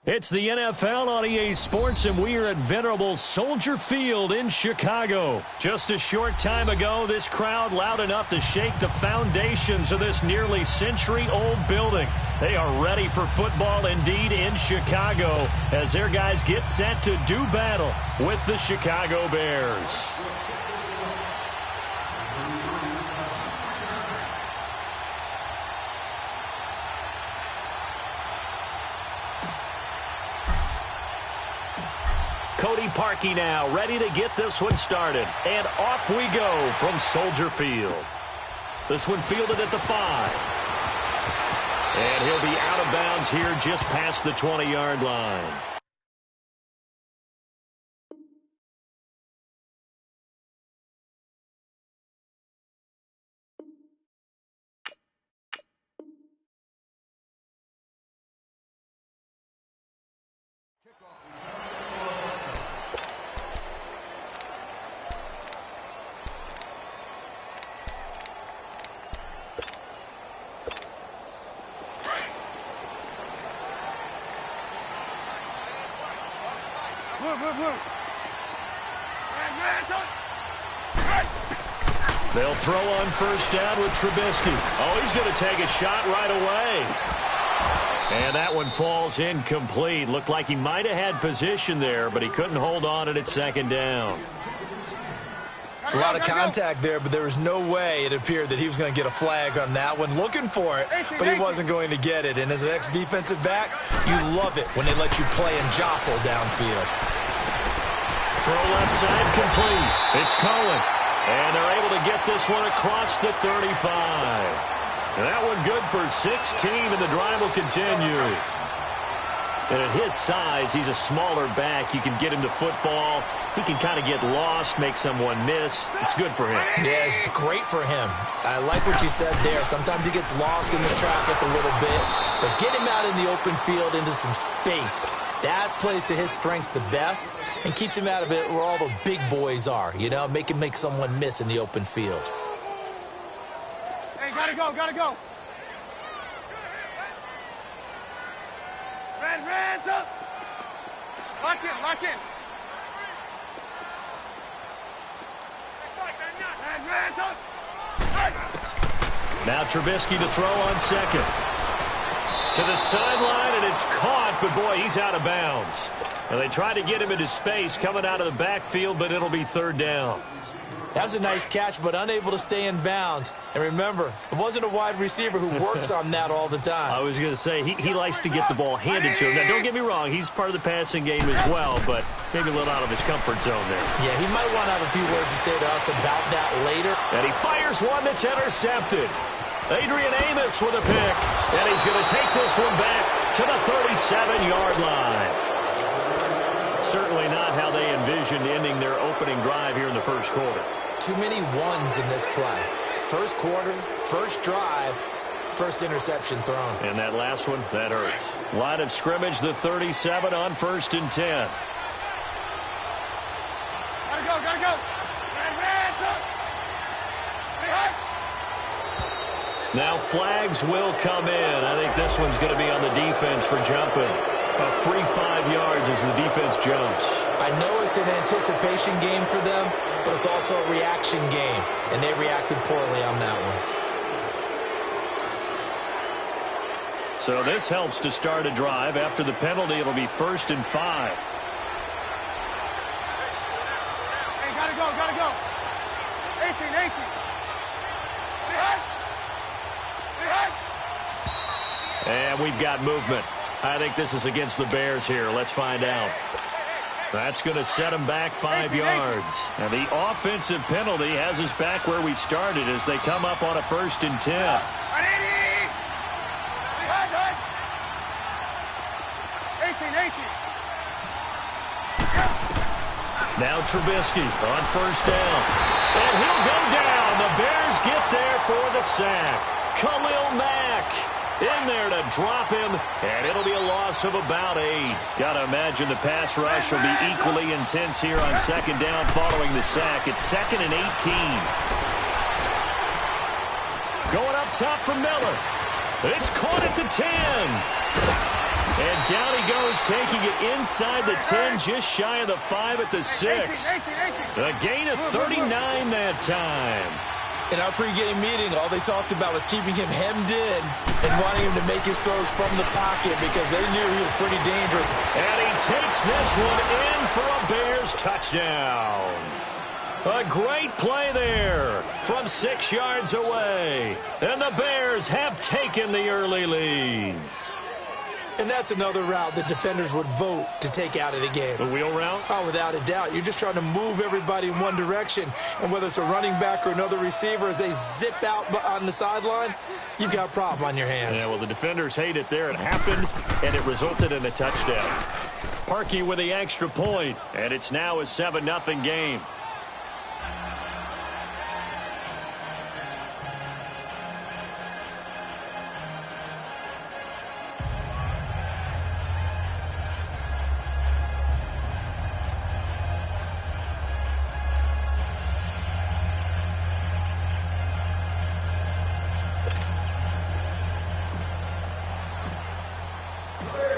It's the NFL on EA Sports, and we are at venerable Soldier Field in Chicago. Just a short time ago, this crowd loud enough to shake the foundations of this nearly century-old building. They are ready for football indeed in Chicago as their guys get set to do battle with the Chicago Bears. Cody Parkey now, ready to get this one started. And off we go from Soldier Field. This one fielded at the 5. And he'll be out of bounds here just past the 20-yard line. They'll throw on first down with Trubisky. Oh, he's going to take a shot right away. And that one falls incomplete. Looked like he might have had position there, but he couldn't hold on at second down. A lot of contact there, but there was no way it appeared that he was going to get a flag on that one. Looking for it, but he wasn't going to get it. And as an ex-defensive back, you love it when they let you play and jostle downfield. Throw left side complete. It's Cohen. And they're able to get this one across the 35. And that one good for 16, and the drive will continue. And at his size, he's a smaller back. You can get him to football. He can kind of get lost, make someone miss. It's good for him. Yeah, it's great for him. I like what you said there. Sometimes he gets lost in the traffic a little bit. But get him out in the open field into some space. That plays to his strengths the best and keeps him out of it where all the big boys are, you know, make someone miss in the open field. Hey, gotta go. Hands up. Lock in. Hands up. Now Trubisky to throw on second. To the sideline, and it's caught, but boy, he's out of bounds. And they try to get him into space coming out of the backfield, but it'll be third down. That was a nice catch, but unable to stay in bounds. And remember, it wasn't a wide receiver who works on that all the time. I was going to say, he likes to get the ball handed to him. Now, don't get me wrong, he's part of the passing game as well, but maybe a little out of his comfort zone there. Yeah, he might want to have a few words to say to us about that later. And he fires one that's intercepted. Adrian Amos with a pick, and he's going to take this one back to the 37-yard line. Certainly not how they envisioned ending their opening drive here in the first quarter. Too many ones in this play. First quarter, first drive, first interception thrown. And that last one, that hurts. Line of scrimmage, the 37 on 1st and 10. Gotta go. Hands up. Now flags will come in. I think this one's going to be on the defense for jumping. A free 5 yards as the defense jumps. I know it's an anticipation game for them, but it's also a reaction game, and they reacted poorly on that one. So this helps to start a drive. After the penalty, it'll be 1st and 5. Hey, gotta go. 18. And we've got movement. I think this is against the Bears here. Let's find out. That's going to set them back 5 yards. And the offensive penalty has us back where we started as they come up on a 1st and 10. Now Trubisky on first down. And he'll go down. The Bears get there for the sack. Khalil Mack in there to drop him, and it'll be a loss of about 8. Got to imagine the pass rush will be equally intense here on second down following the sack. It's 2nd and 18. Going up top for Miller. It's caught at the 10. And down he goes, taking it inside the 10, just shy of the 5 at the 6. A gain of 39 that time. In our pregame meeting, all they talked about was keeping him hemmed in and wanting him to make his throws from the pocket because they knew he was pretty dangerous. And he takes this one in for a Bears touchdown. A great play there from 6 yards away. And the Bears have taken the early lead. And that's another route that defenders would vote to take out of the game. The wheel route? Oh, without a doubt. You're just trying to move everybody in one direction. And whether it's a running back or another receiver, as they zip out on the sideline, you've got a problem on your hands. Yeah, well, the defenders hate it there. It happened, and it resulted in a touchdown. Parkey with the extra point, and it's now a 7-0 game.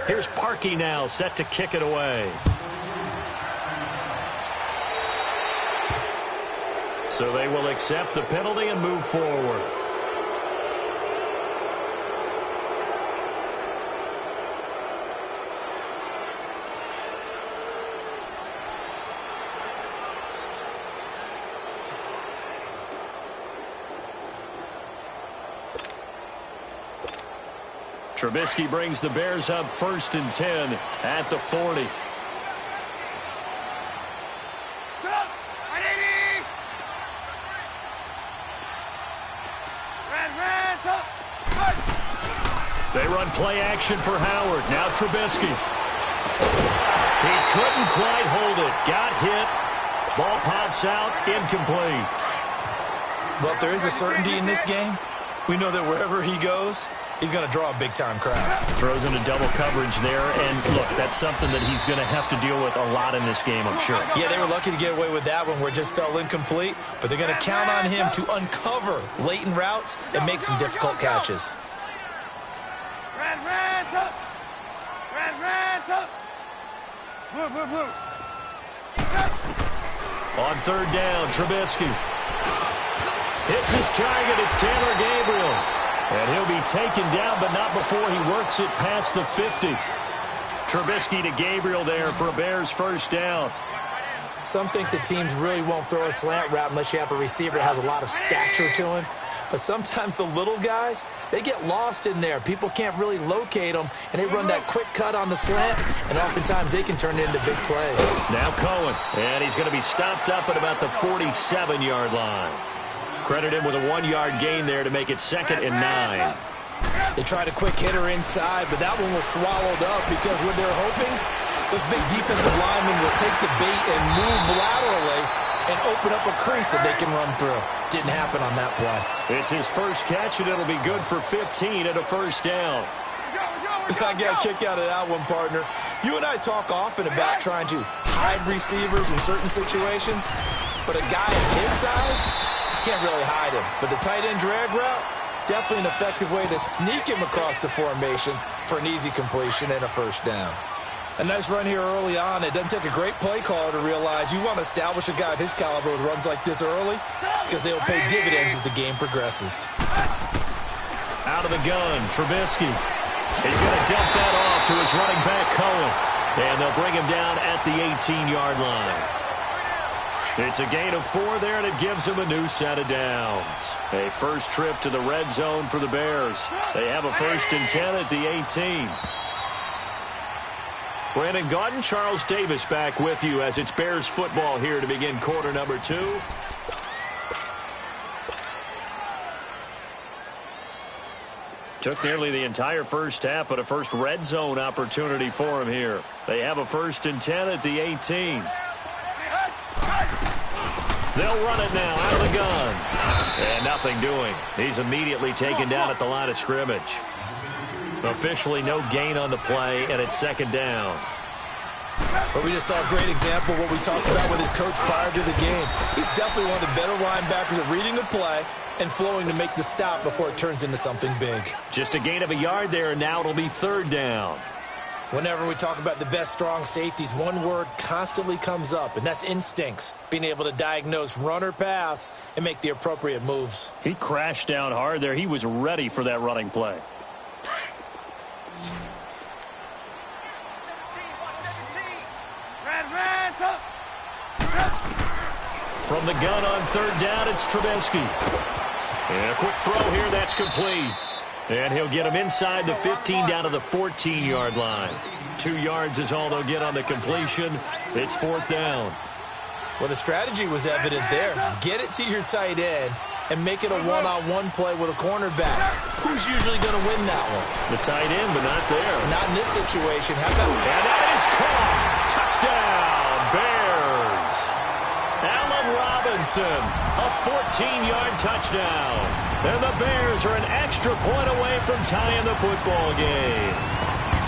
Here's Parkey now, set to kick it away. So they will accept the penalty and move forward. Trubisky brings the Bears up 1st and 10 at the 40. They run play action for Howard. Now Trubisky. He couldn't quite hold it. Got hit. Ball pops out. Incomplete. But there is a certainty in this game. We know that wherever he goes, he's going to draw a big-time crowd. Throws into double coverage there, and look, that's something that he's going to have to deal with a lot in this game, I'm sure. Yeah, they were lucky to get away with that one where it just fell incomplete, but they're going to count on him to uncover latent routes and make some difficult catches. On 3rd down, Trubisky hits his target. It's Taylor Gabriel. And he'll be taken down, but not before he works it past the 50. Trubisky to Gabriel there for a Bears 1st down. Some think the teams really won't throw a slant route unless you have a receiver that has a lot of stature to him. But sometimes the little guys, they get lost in there. People can't really locate them, and they run that quick cut on the slant, and oftentimes they can turn it into big plays. Now Cohen, and he's going to be stopped up at about the 47-yard line. Credit him with a 1-yard gain there to make it 2nd and 9. They tried a quick hitter inside, but that one was swallowed up because when they're hoping, those big defensive linemen will take the bait and move laterally and open up a crease that they can run through. Didn't happen on that play. It's his first catch, and it'll be good for 15 at a 1st down. I got a kick out of that one, partner. You and I talk often about trying to hide receivers in certain situations, but a guy of his size can't really hide him. But the tight end drag route, definitely an effective way to sneak him across the formation for an easy completion and a 1st down. A nice run here early on. It doesn't take a great play caller to realize you want to establish a guy of his caliber with runs like this early because they will pay dividends as the game progresses. Out of the gun, Trubisky. He's going to dump that off to his running back, Cohen. And they'll bring him down at the 18-yard line. It's a gain of 4 there, and it gives him a new set of downs. A first trip to the red zone for the Bears. They have a 1st and 10 at the 18. Brandon Gaudin, Charles Davis back with you as it's Bears football here to begin quarter number 2. Took nearly the entire first half, but a first red zone opportunity for him here. They have a 1st and 10 at the 18. They'll run it now out of the gun. And nothing doing. He's immediately taken down at the line of scrimmage. Officially no gain on the play, and it's 2nd down. But we just saw a great example of what we talked about with his coach prior to the game. He's definitely one of the better linebackers at reading a play and flowing to make the stop before it turns into something big. Just a gain of a yard there, and now it'll be 3rd down. Whenever we talk about the best strong safeties, one word constantly comes up, and that's instincts. Being able to diagnose run or pass and make the appropriate moves. He crashed down hard there. He was ready for that running play. From the gun on third down, it's Trubisky. And a quick throw here, that's complete. And he'll get him inside the 15 down to the 14-yard line. 2 yards is all they'll get on the completion. It's fourth down. Well, the strategy was evident there. Get it to your tight end and make it a one-on-one play with a cornerback. Who's usually going to win that one? The tight end, but not there. Not in this situation. How about... And that is caught. Touchdown, Bears. Allen Robinson, a 14-yard touchdown. And the Bears are an extra point away from tying the football game.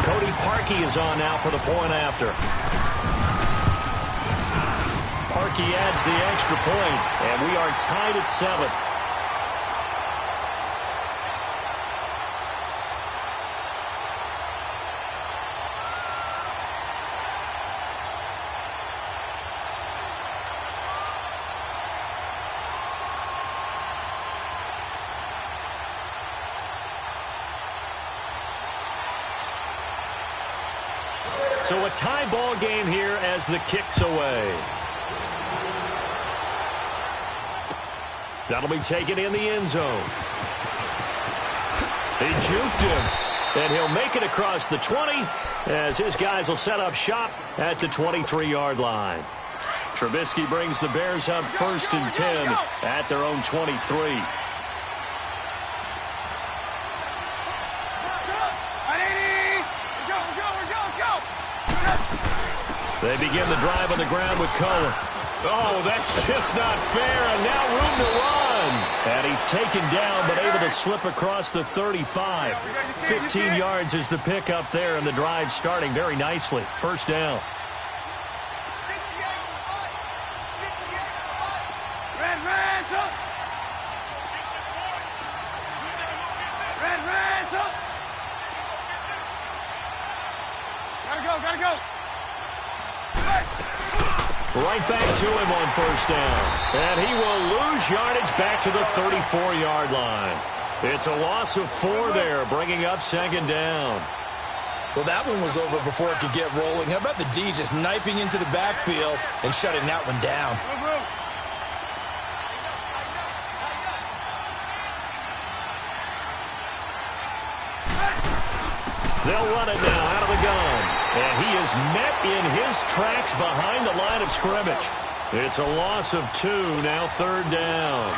Cody Parkey is on now for the point after. Parkey adds the extra point, and we are tied at 7. So a tie ball game here as the kick's away. That'll be taken in the end zone. He juked him, and he'll make it across the 20 as his guys will set up shop at the 23-yard line. Trubisky brings the Bears up 1st and 10 at their own 23. They begin the drive on the ground with Cullen. Oh, that's just not fair, and now room to run. And he's taken down, but able to slip across the 35. 15 yards is the pickup there, and the drive starting very nicely. First down. Gotta go. Right back to him on first down. And he will lose yardage back to the 34-yard line. It's a loss of 4 there, bringing up 2nd down. Well, that one was over before it could get rolling. How about the D just knifing into the backfield and shutting that one down? They'll run it now out of the gun. And he is met in his tracks behind the line of scrimmage. It's a loss of 2, now 3rd down.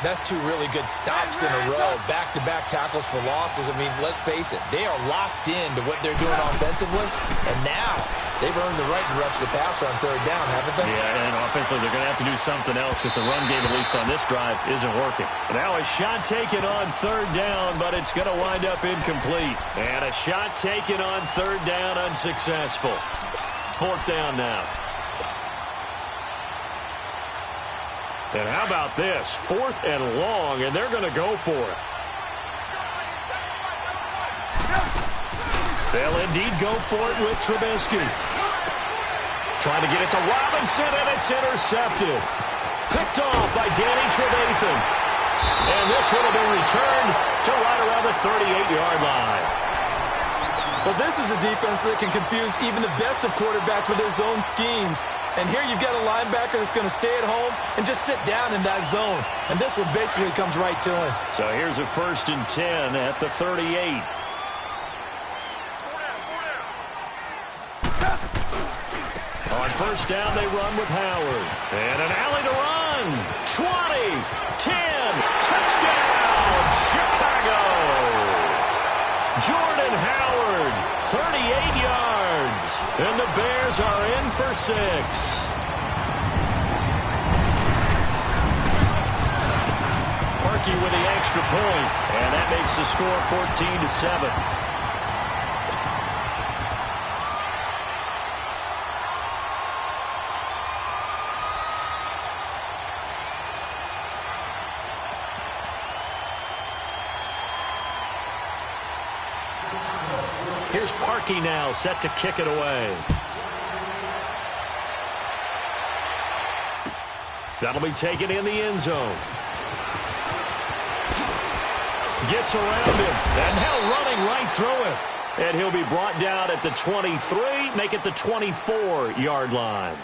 That's 2 really good stops in a row. Back-to-back tackles for losses. I mean, let's face it, they are locked into what they're doing offensively. And now they've earned the right to rush the passer on 3rd down, haven't they? Yeah, and offensively they're going to have to do something else because the run game, at least on this drive, isn't working. Now a shot taken on 3rd down, but it's going to wind up incomplete. And a shot taken on 3rd down, unsuccessful. 4th down now. And how about this? 4th and long, and they're going to go for it. They'll indeed go for it with Trubisky. Trying to get it to Robinson, and it's intercepted. Picked off by Danny Trevathan. And this would have been returned to right around the 38-yard line. Well, this is a defense that can confuse even the best of quarterbacks with their zone schemes. And here you've got a linebacker that's going to stay at home and just sit down in that zone. And this one basically comes right to him. So here's a 1st and 10 at the 38. On first down, they run with Howard. And an alley to run. 20, 10, touchdown, Chicago. Jordan Howard, 38 yards. And the Bears are in for 6. Parkey with the extra point, and that makes the score 14-7. Here's Parkey now, set to kick it away. That'll be taken in the end zone. Gets around him, and now running right through him. And he'll be brought down at the 23, make it the 24-yard line.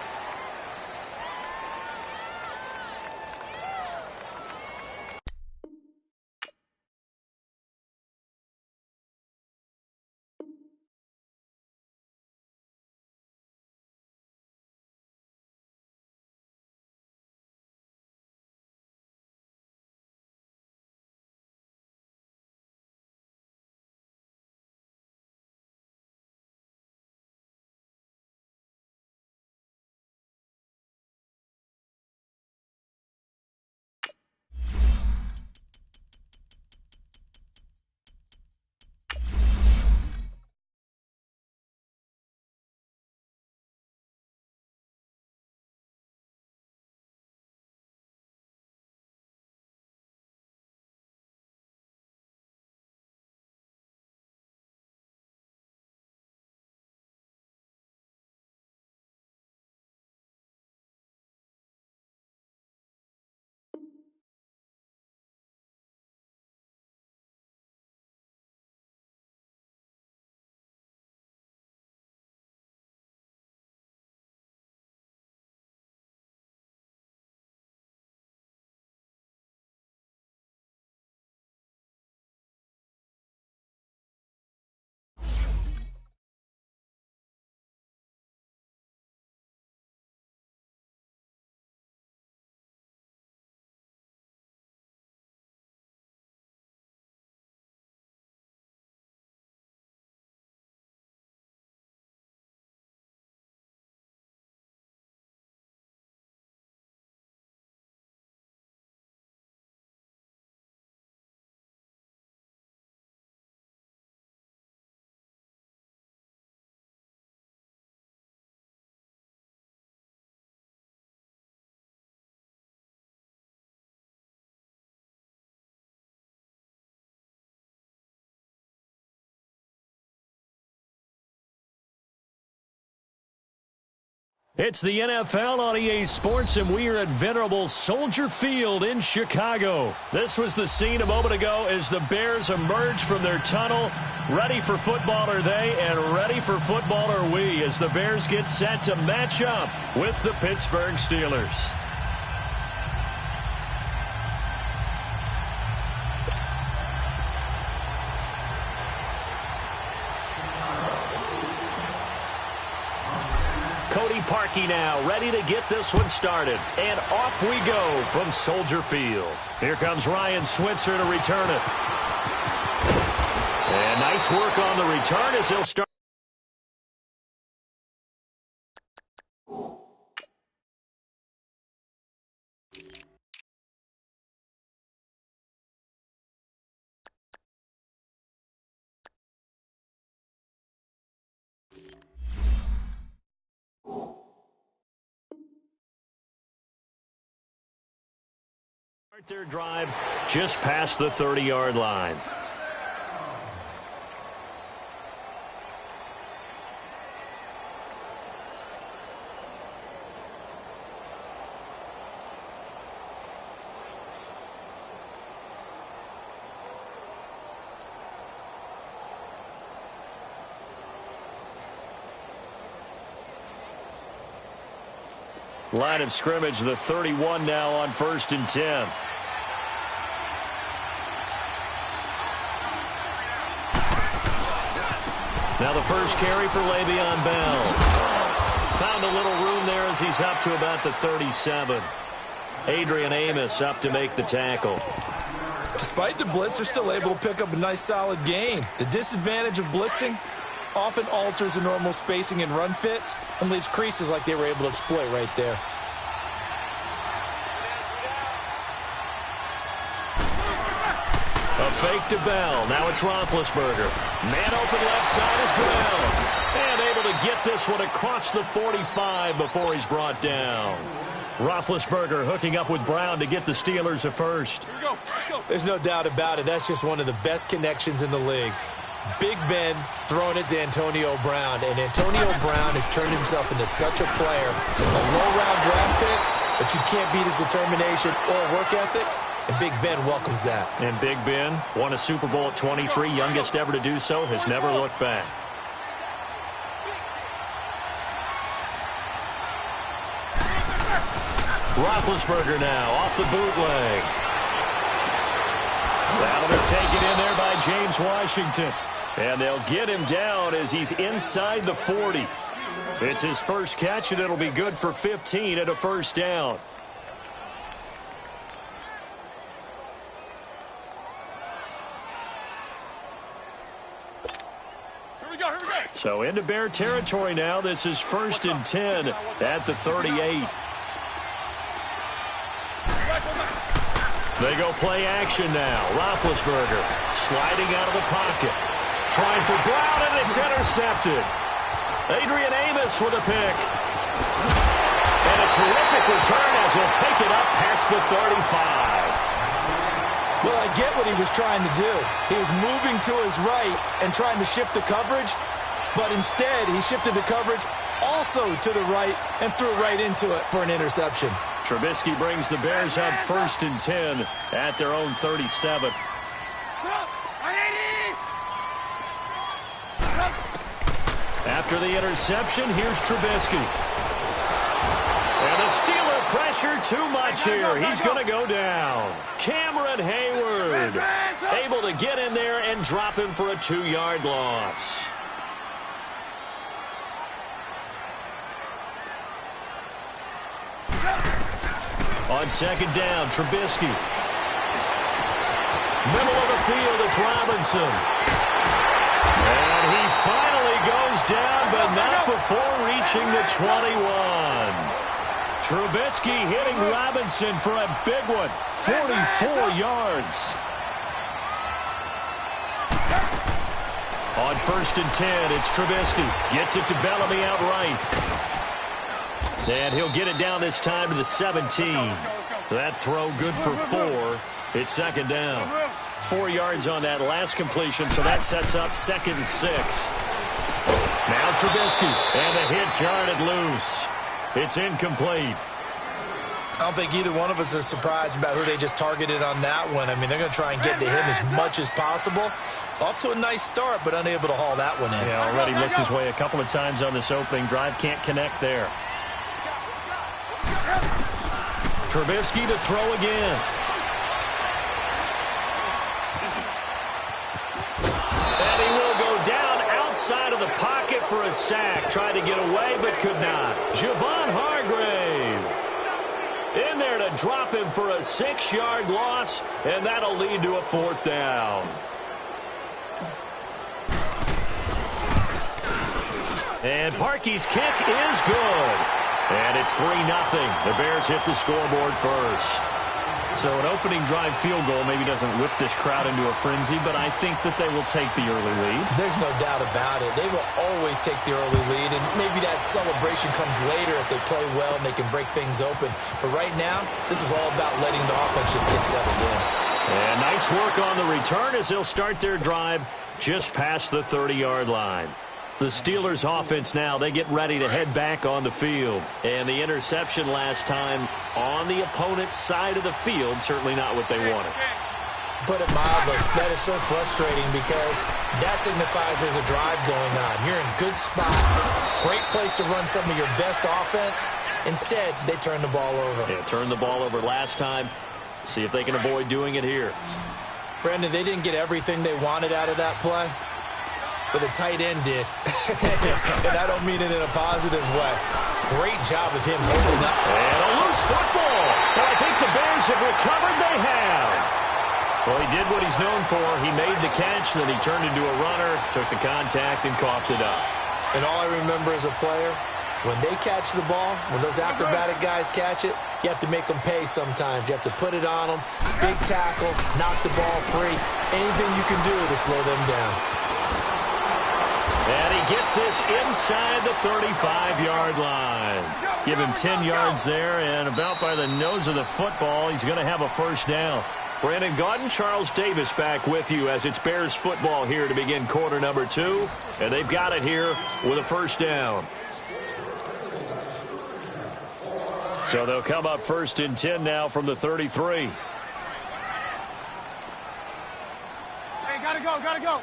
It's the NFL on EA Sports, and we are at venerable Soldier Field in Chicago. This was the scene a moment ago as the Bears emerged from their tunnel. Ready for football are they, and ready for football are we, as the Bears get set to match up with the Pittsburgh Steelers. Parkey now, ready to get this one started. And off we go from Soldier Field. Here comes Ryan Switzer to return it. And nice work on the return as he'll start. Their drive just past the 30-yard line. Line of scrimmage, the 31 now on 1st and 10. Now the first carry for Le'Veon Bell. Found a little room there as he's up to about the 37. Adrian Amos up to make the tackle. Despite the blitz, they're still able to pick up a nice solid gain. The disadvantage of blitzing often alters the normal spacing and run fits and leaves creases like they were able to exploit right there. A fake to Bell. Now it's Roethlisberger. Man open left side is Bell. And able to get this one across the 45 before he's brought down. Roethlisberger hooking up with Brown to get the Steelers a first. There's no doubt about it. That's just one of the best connections in the league. Big Ben throwing it to Antonio Brown, and Antonio Brown has turned himself into such a player. A low-round draft pick, but you can't beat his determination or work ethic, and Big Ben welcomes that. And Big Ben won a Super Bowl at 23, youngest ever to do so, has never looked back. Roethlisberger now off the bootleg. That'll be taken in there by James Washington. And they'll get him down as he's inside the 40. It's his first catch, and it'll be good for 15 at a first down. Here we go, here we go. So into Bear territory now. This is 1st and 10 at the 38. They go play action now. Roethlisberger sliding out of the pocket. Trying for Brown, and it's intercepted. Adrian Amos with a pick. And a terrific return as he'll take it up past the 35. Well, I get what he was trying to do. He was moving to his right and trying to shift the coverage, but instead he shifted the coverage also to the right and threw right into it for an interception. Trubisky brings the Bears up 1st and 10 at their own 37. After the interception, here's Trubisky. And the Steeler pressure too much here. He's going to go down. Cameron Hayward able to get in there and drop him for a 2-yard loss. On 2nd down, Trubisky. Middle of the field, it's Robinson. And he finally goes down, but not before reaching the 21. Trubisky hitting Robinson for a big one, 44 yards. On 1st and 10, it's Trubisky. Gets it to Bellamy outright. And he'll get it down this time to the 17. That throw good for 4. It's 2nd down. 4 yards on that last completion, so that sets up 2nd and 6. Now Trubisky, and the hit jarred it loose. It's incomplete. I don't think either one of us is surprised about who they just targeted on that one. I mean, they're going to try and get to him as much as possible. Off to a nice start, but unable to haul that one in. Yeah, already looked his way a couple of times on this opening drive. Can't connect there. Trubisky to throw again. And he will go down outside of the pocket for a sack. Tried to get away, but could not. Javon Hargrave in there to drop him for a 6-yard loss, and that'll lead to a 4th down. And Parkey's kick is good. And it's 3-0. The Bears hit the scoreboard first. So an opening drive field goal maybe doesn't whip this crowd into a frenzy, but I think that they will take the early lead. There's no doubt about it. They will always take the early lead, and maybe that celebration comes later if they play well and they can break things open. But right now, this is all about letting the offense just get settled in. And nice work on the return as they'll start their drive just past the 30-yard line. The Steelers offense now, they get ready to head back on the field. And the interception last time on the opponent's side of the field, certainly not what they wanted. Put it mildly, that is so frustrating because that signifies there's a drive going on. You're in good spot, great place to run some of your best offense. Instead, they turn the ball over. Yeah, turned the ball over last time. See if they can avoid doing it here. Brandon, they didn't get everything they wanted out of that play. But the tight end did. And I don't mean it in a positive way. Great job of him holding up. And a loose football. And I think the Bears have recovered. They have. Well, he did what he's known for. He made the catch, then he turned into a runner, took the contact, and coughed it up. And all I remember as a player, when they catch the ball, when those acrobatic guys catch it, you have to make them pay sometimes. You have to put it on them. Big tackle, knock the ball free. Anything you can do to slow them down. And he gets this inside the 35-yard line. Give him 10 yards there, and about by the nose of the football, he's going to have a first down. Brandon Gaudin, Charles Davis back with you as it's Bears football here to begin quarter number 2. And they've got it here with a first down. So they'll come up 1st and 10 now from the 33. Hey, gotta go, gotta go.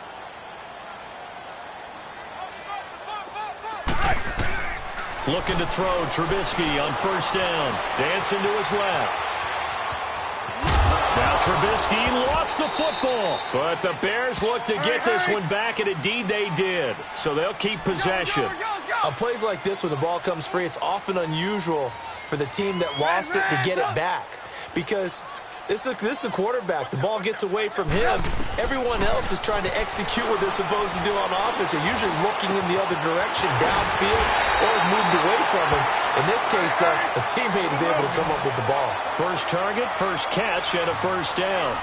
Looking to throw Trubisky on 1st down. Dancing to his left. Now Trubisky lost the football. But the Bears look to get this one back, and indeed they did. So they'll keep possession. On plays like this, when the ball comes free, it's often unusual for the team that lost it to get it back. Because this is a quarterback. The ball gets away from him. Everyone else is trying to execute what they're supposed to do on offense. They're usually looking in the other direction, downfield, or moved away from him. In this case, though, a teammate is able to come up with the ball. First target, first catch, and a first down.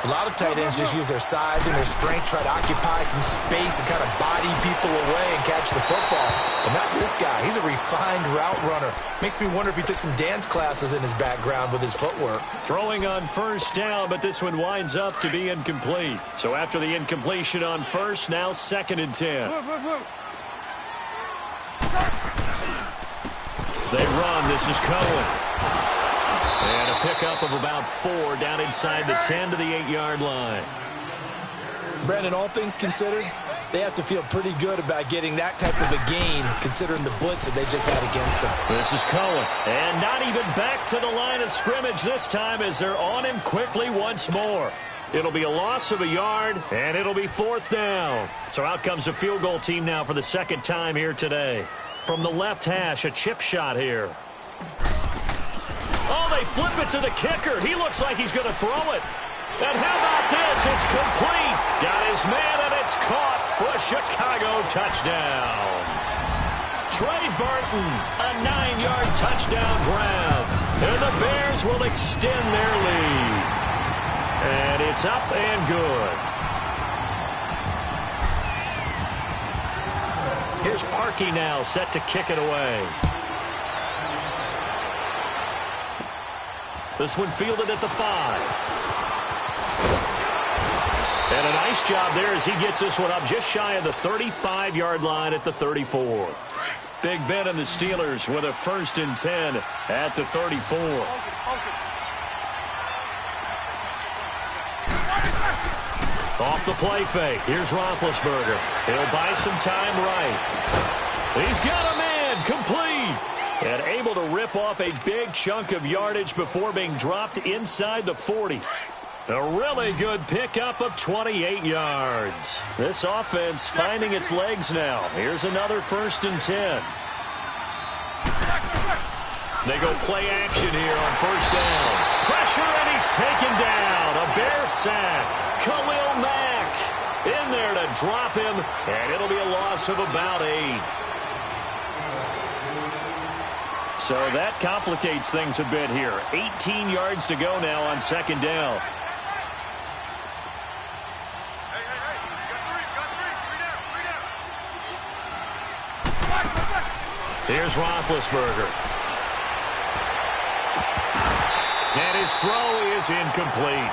A lot of tight ends just use their size and their strength, try to occupy some space and kind of body people away and catch the football. But not this guy. He's a refined route runner. Makes me wonder if he took some dance classes in his background with his footwork. Throwing on first down, but this one winds up to be incomplete. So after the incompletion on first, now 2nd and 10. They run. This is Cohen. And a pickup of about 4 down inside the 10 to the 8-yard line. Brandon, all things considered, they have to feel pretty good about getting that type of a gain, considering the blitz that they just had against them. This is Cohen. And not even back to the line of scrimmage this time as they're on him quickly once more. It'll be a loss of a yard, and it'll be 4th down. So out comes a field goal team now for the 2nd time here today. From the left hash, a chip shot here. Oh, they flip it to the kicker. He looks like he's going to throw it. And how about this? It's complete. Got his man, and it's caught for a Chicago touchdown. Trey Burton, a 9-yard touchdown grab. And the Bears will extend their lead. And it's up and good. Here's Parkey now, set to kick it away. This one fielded at the 5. And a nice job there as he gets this one up just shy of the 35-yard line at the 34. Big Ben and the Steelers with a 1st and 10 at the 34. Off the play fake. Here's Roethlisberger. He'll buy some time right. He's got a man complete. And able to rip off a big chunk of yardage before being dropped inside the 40. A really good pickup of 28 yards. This offense finding its legs now. Here's another 1st and 10. They go play action here on 1st down. Pressure, and he's taken down. A Bear sack. Khalil Mack in there to drop him, and it'll be a loss of about 8. So that complicates things a bit here. 18 yards to go now on 2nd down. Here's Roethlisberger. And his throw is incomplete.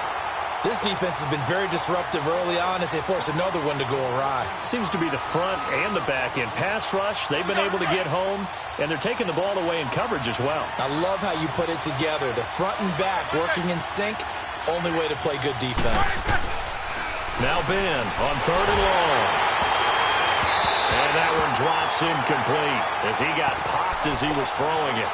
This defense has been very disruptive early on as they force another one to go awry. Seems to be the front and the back end. Pass rush, they've been able to get home, and they're taking the ball away in coverage as well. I love how you put it together. The front and back working in sync, only way to play good defense. Now Ben on 3rd and long. And that one drops incomplete as he got popped as he was throwing it.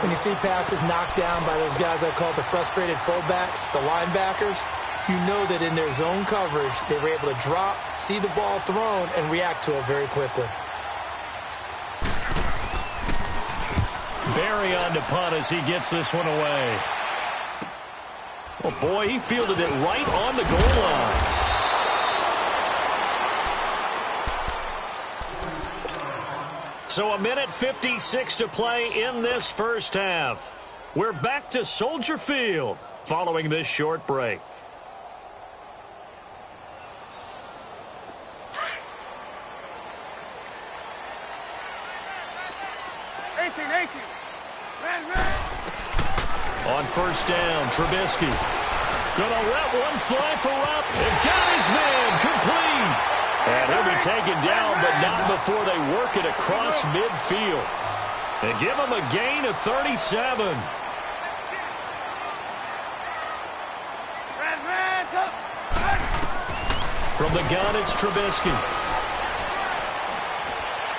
When you see passes knocked down by those guys I call the frustrated fullbacks, the linebackers, you know that in their zone coverage, they were able to drop, see the ball thrown, and react to it very quickly. Barry on to punt as he gets this one away. Oh, boy, he fielded it right on the goal line. So a minute 56 to play in this first half. We're back to Soldier Field following this short break. On 1st down, Trubisky. Gonna let one fly for Rupp. And got his man complete. And he'll be taken down, but not before they work it across midfield. They give him a gain of 37. From the gun, it's Trubisky.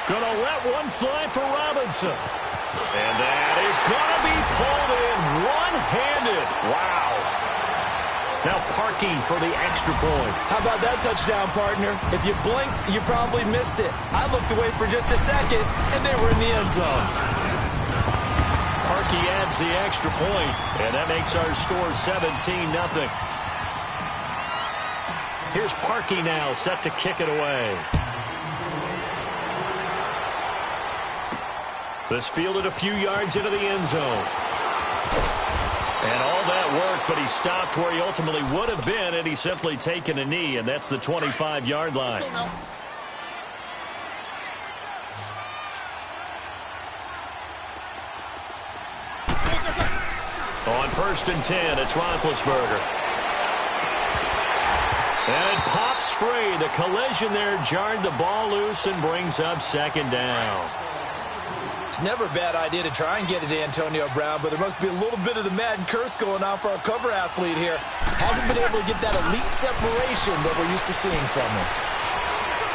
Gonna let one fly for Robinson. And that is gonna be pulled in one-handed. Wow. Now Parkey for the extra point. How about that touchdown, partner? If you blinked, you probably missed it. I looked away for just a second, and they were in the end zone. Parkey adds the extra point, and that makes our score 17-0. Here's Parkey now, set to kick it away. This fielded a few yards into the end zone. And all that worked, but he stopped where he ultimately would have been, and he's simply taken a knee, and that's the 25-yard line. On 1st and 10, it's Roethlisberger. And it pops free. The collision there jarred the ball loose and brings up 2nd down. It's never a bad idea to try and get it to Antonio Brown, but there must be a little bit of the Madden curse going on for our cover athlete here. Hasn't been able to get that elite separation that we're used to seeing from him.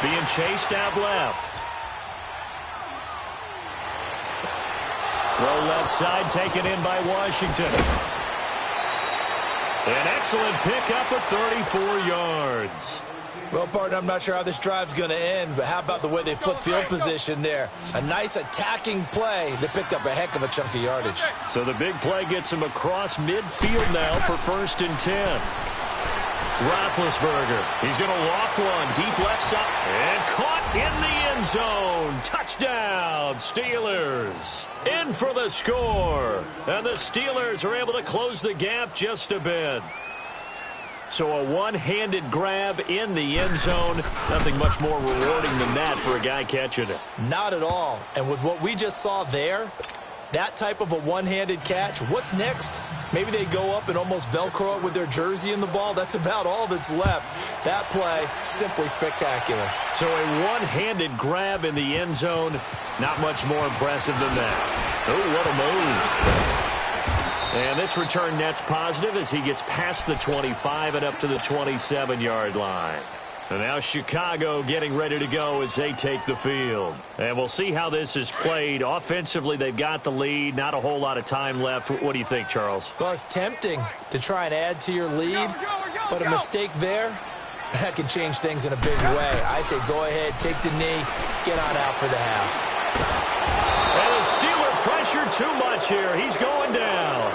Being chased out left. Throw left side taken in by Washington. An excellent pickup of 34 yards. Well, partner, I'm not sure how this drive's going to end, but how about the way they flip field position there? A nice attacking play that picked up a heck of a chunk of yardage. So the big play gets him across midfield now for 1st and 10. Roethlisberger. He's going to loft one deep left side. And caught in the end zone. Touchdown, Steelers. In for the score. And the Steelers are able to close the gap just a bit. So a one-handed grab in the end zone. Nothing much more rewarding than that for a guy catching it. Not at all. And with what we just saw there, that type of a one-handed catch, what's next? Maybe they go up and almost Velcro it with their jersey in the ball. That's about all that's left. That play, simply spectacular. So a one-handed grab in the end zone. Not much more impressive than that. Oh, what a move. And this return net's positive as he gets past the 25 and up to the 27-yard line. And now Chicago getting ready to go as they take the field. And we'll see how this is played. Offensively, they've got the lead. Not a whole lot of time left. What do you think, Charles? Well, it's tempting to try and add to your lead, but a mistake there, that can change things in a big way. I say go ahead, take the knee, get on out for the half. And the Steeler pressure too much here. He's going down.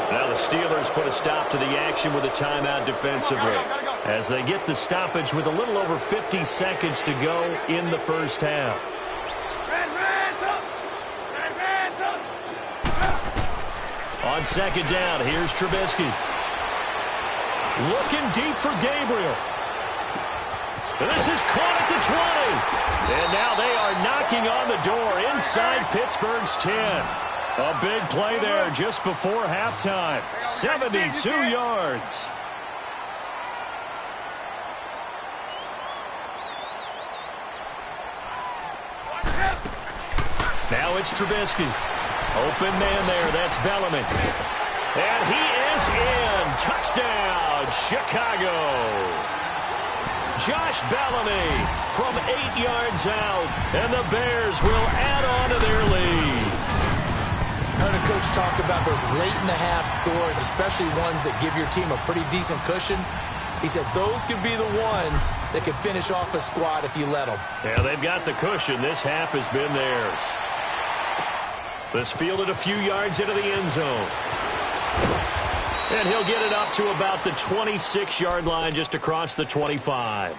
Now the Steelers put a stop to the action with a timeout defensively as they get the stoppage with a little over 50 seconds to go in the first half. On 2nd down, here's Trubisky. Looking deep for Gabriel. And this is caught at the 20. And now they are knocking on the door inside Pittsburgh's 10. A big play there just before halftime. 72 yards. Now it's Trubisky. Open man there. That's Bellamy. And he is in. Touchdown, Chicago. Josh Bellamy from 8 yards out. And the Bears will add on to their lead. Heard a coach talk about those late-in-the-half scores, especially ones that give your team a pretty decent cushion. He said those could be the ones that could finish off a squad if you let them. Yeah, they've got the cushion. This half has been theirs. This fielded a few yards into the end zone. And he'll get it up to about the 26-yard line, just across the 25.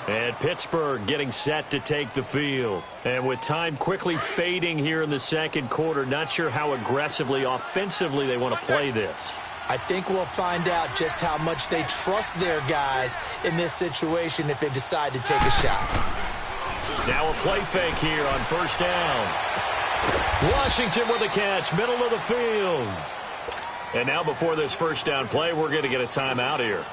And Pittsburgh getting set to take the field. And with time quickly fading here in the second quarter, not sure how aggressively, offensively they want to play this. I think we'll find out just how much they trust their guys in this situation if they decide to take a shot. Now a play fake here on 1st down. Washington with a catch, middle of the field. And now before this first down play, we're going to get a timeout here,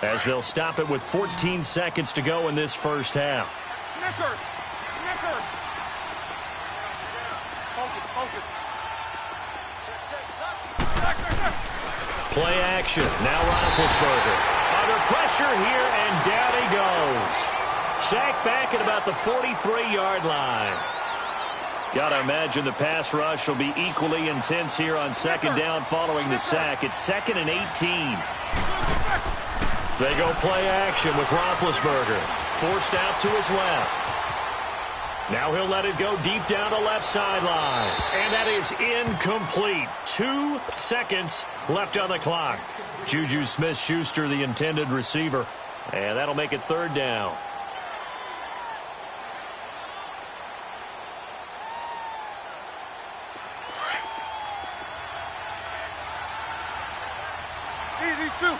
as they'll stop it with 14 seconds to go in this first half. Snickers! Snickers! Focus, focus. Play action. Now Roethlisberger. Under pressure here, and down he goes. Sacked back at about the 43-yard line. Got to imagine the pass rush will be equally intense here on second down following the sack. It's 2nd and 18. They go play action with Roethlisberger. Forced out to his left. Now he'll let it go deep down the left sideline. And that is incomplete. 2 seconds left on the clock. Juju Smith-Schuster, the intended receiver. And that'll make it 3rd down. These two.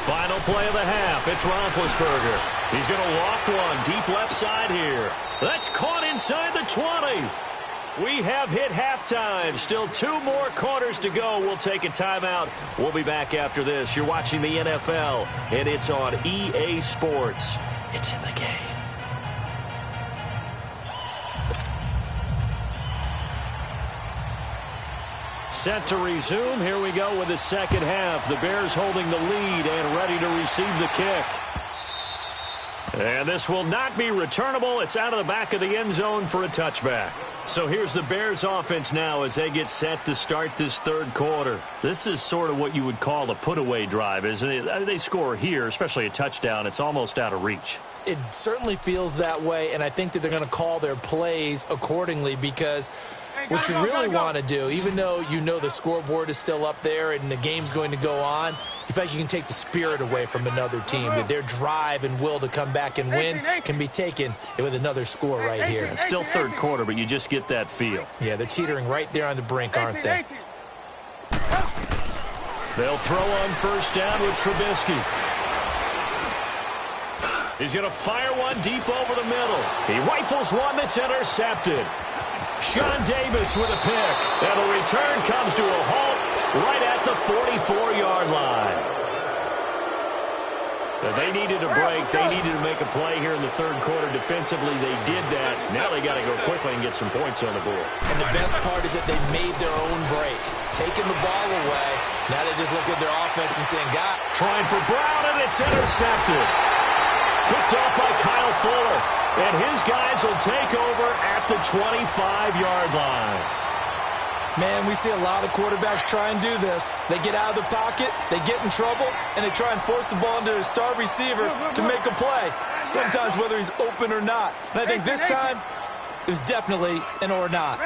Final play of the half. It's Roethlisberger. He's going to loft one deep left side here. That's caught inside the 20. We have hit halftime. Still 2 more quarters to go. We'll take a timeout. We'll be back after this. You're watching the NFL, and it's on EA Sports. It's in the game. Set to resume. Here we go with the second half. The Bears holding the lead and ready to receive the kick. And this will not be returnable. It's out of the back of the end zone for a touchback. So here's the Bears offense now as they get set to start this 3rd quarter. This is sort of what you would call a put-away drive, isn't it? They score here, especially a touchdown. It's almost out of reach. It certainly feels that way, and I think that they're going to call their plays accordingly because what you really want to do, even though you know the scoreboard is still up there and the game's going to go on, in fact, you can take the spirit away from another team. That their drive and will to come back and win can be taken with another score right here. It's still 3rd quarter, but you just get that feel. Yeah, they're teetering right there on the brink, aren't they? They'll throw on first down with Trubisky. He's going to fire one deep over the middle. He rifles one that's intercepted. Sean Davis with a pick. And the return comes to a halt right at the 44-yard line. They needed a break. They needed to make a play here in the 3rd quarter. Defensively, they did that. Now they got to go quickly and get some points on the board. And the best part is that they made their own break. Taking the ball away. Now they just look at their offense and saying, God. Trying for Brown, and it's intercepted. Picked off by Kyle Fuller. And his guys will take over at the 25-yard line. Man, we see a lot of quarterbacks try and do this. They get out of the pocket, they get in trouble, and they try and force the ball into their star receiver to make a play, sometimes whether he's open or not. And I think this time, it was definitely an or not.